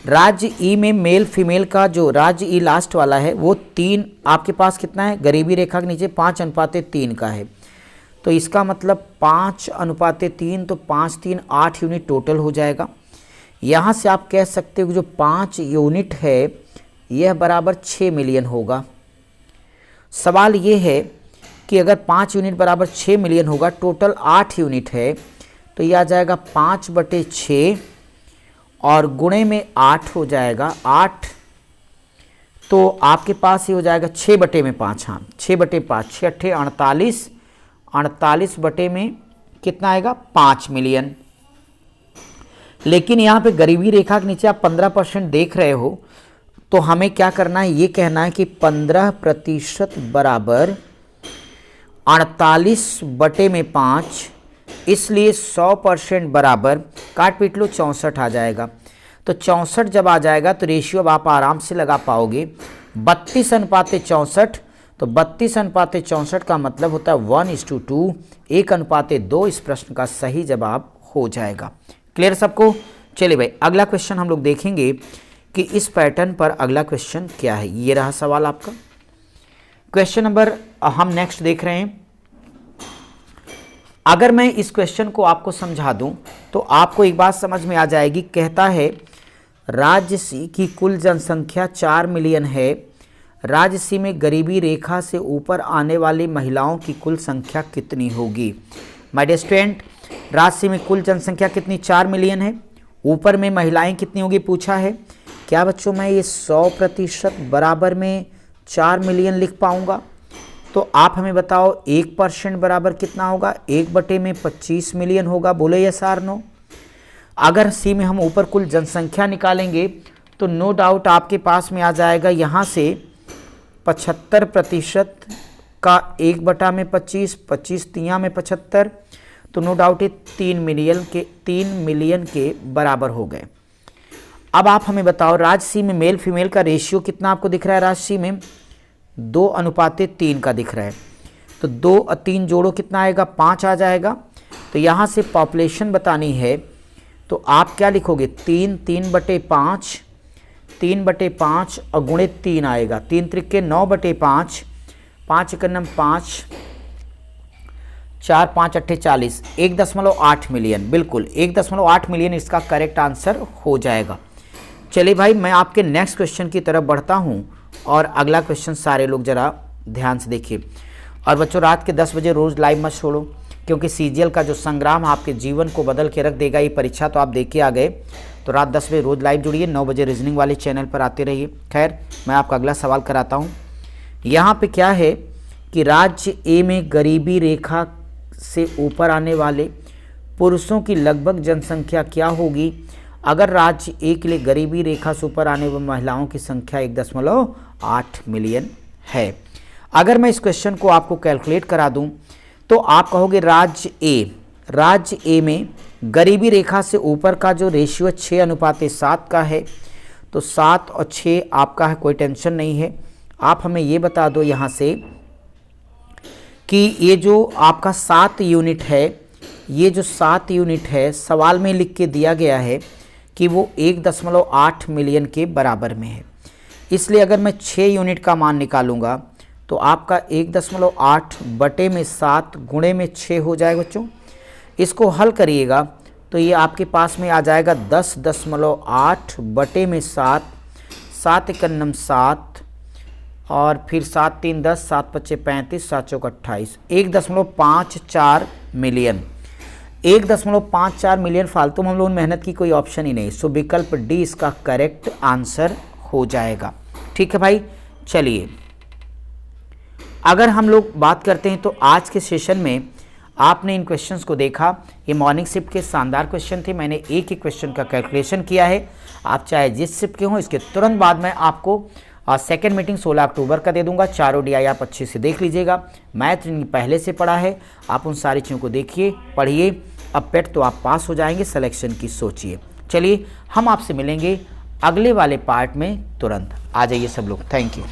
A: राज्य ई में मेल फीमेल का जो राज्य ई लास्ट वाला है वो 3 आपके पास कितना है? गरीबी रेखा के नीचे 5:3 का है। तो इसका मतलब 5:3 तो 5 3 8 यूनिट टोटल हो जाएगा। यहाँ से आप कह सकते हो कि जो 5 यूनिट है यह बराबर 6 मिलियन होगा। सवाल ये है कि अगर 5 यूनिट बराबर 6 मिलियन होगा, टोटल 8 यूनिट है, तो यह आ जाएगा 5/6 और गुणे में 8 हो जाएगा 8, तो आपके पास ये हो जाएगा 6/5। हाँ 6/5, 6 अट्ठे 48, 48 बटे में कितना आएगा? 5 मिलियन। लेकिन यहाँ पे गरीबी रेखा के नीचे आप 15% देख रहे हो, तो हमें क्या करना है? ये कहना है कि 15% बराबर 48/5, इसलिए 100% बराबर काट पीट लो 64 आ जाएगा। तो 64 जब आ जाएगा तो रेशियो अब आप आराम से लगा पाओगे 32:64। तो 32:64 का मतलब होता है 1:2, 1:2। इस प्रश्न का सही जवाब हो जाएगा। क्लियर सबको? चलिए भाई अगला क्वेश्चन हम लोग देखेंगे कि इस पैटर्न पर अगला क्वेश्चन क्या है। ये रहा सवाल आपका। क्वेश्चन नंबर हम नेक्स्ट देख रहे हैं। अगर मैं इस क्वेश्चन को आपको समझा दूं तो आपको एक बात समझ में आ जाएगी। कहता है राज्य सी की कुल जनसंख्या 4 मिलियन है, राजसी में गरीबी रेखा से ऊपर आने वाली महिलाओं की कुल संख्या कितनी होगी। माय डियर स्टूडेंट, राजसी में कुल जनसंख्या कितनी, 4 मिलियन है। ऊपर में महिलाएं कितनी होगी पूछा है। क्या बच्चों मैं ये 100% बराबर में 4 मिलियन लिख पाऊंगा? तो आप हमें बताओ 1% बराबर कितना होगा, 1/25 मिलियन होगा। बोले यस आर नो। अगर सी में हम ऊपर कुल जनसंख्या निकालेंगे तो नो डाउट आपके पास में आ जाएगा यहाँ से 75% का 1/25, 25 तिया में 75, तो नो डाउट ये 3 मिलियन के बराबर हो गए। अब आप हमें बताओ राजसी में मेल फीमेल का रेशियो कितना आपको दिख रहा है। राजसी में 2:3 का दिख रहा है, तो 2 और 3 जोड़ो कितना आएगा, 5 आ जाएगा। तो यहाँ से पॉपुलेशन बतानी है तो आप क्या लिखोगे, 3/5, 3/5 और गुणे 3 आएगा, 3 त्रिके 9/5, 5 एकम 5, 4 5 8 40, 1.8 मिलियन। बिल्कुल 1.8 मिलियन इसका करेक्ट आंसर हो जाएगा। चलिए भाई मैं आपके नेक्स्ट क्वेश्चन की तरफ बढ़ता हूँ और अगला क्वेश्चन सारे लोग जरा ध्यान से देखिए। और बच्चों रात के 10 बजे रोज़ लाइव मत छोड़ो, क्योंकि सीजीएल का जो संग्राम आपके जीवन को बदल के रख देगा। ये परीक्षा तो आप देख के आ गए, तो रात 10 बजे रोज़ लाइव जुड़िए, 9 बजे रीजनिंग वाले चैनल पर आते रहिए। खैर मैं आपका अगला सवाल कराता हूँ। यहाँ पे क्या है कि राज्य ए में गरीबी रेखा से ऊपर आने वाले पुरुषों की लगभग जनसंख्या क्या होगी। अगर राज्य ए के लिए गरीबी रेखा से ऊपर आने वाली महिलाओं की संख्या 1.8 मिलियन है। अगर मैं इस क्वेश्चन को आपको कैलकुलेट करा दूं तो आप कहोगे राज्य ए में गरीबी रेखा से ऊपर का जो रेशियो 6:7 का है, तो 7 और 6 आपका है, कोई टेंशन नहीं है। आप हमें ये बता दो यहाँ से कि ये जो आपका 7 यूनिट है, ये जो 7 यूनिट है सवाल में लिख के दिया गया है कि वो 1.8 मिलियन के बराबर में है। इसलिए अगर मैं 6 यूनिट का मान निकालूंगा तो आपका 1.8 बटे में 7 गुणे में 6 हो जाएगा बच्चों। इसको हल करिएगा तो ये आपके पास में आ जाएगा 10.8 बटे में 7, 7 एकम 7 और फिर 7 3 10, 7 5 35, 7 चौक 28, 1.54 मिलियन। 1.54 मिलियन फालतू में हम लोग मेहनत की कोई ऑप्शन ही नहीं, सो विकल्प डी इसका करेक्ट आंसर हो जाएगा। ठीक है भाई, चलिए अगर हम लोग बात करते हैं तो आज के सेशन में आपने इन क्वेश्चंस को देखा। ये मॉर्निंग शिफ्ट के शानदार क्वेश्चन थे, मैंने एक ही क्वेश्चन का कैलकुलेशन किया है। आप चाहे जिस शिफ्ट के हों, इसके तुरंत बाद मैं आपको सेकेंड मीटिंग 16 अक्टूबर का दे दूंगा। चारों DI आप अच्छे से देख लीजिएगा। मैथ पहले से पढ़ा है, आप उन सारी चीज़ों को देखिए, पढ़िए। अब पेट तो आप पास हो जाएंगे, सिलेक्शन की सोचिए। चलिए हम आपसे मिलेंगे अगले वाले पार्ट में तुरंत। आ जाइए सब लोग, थैंक यू।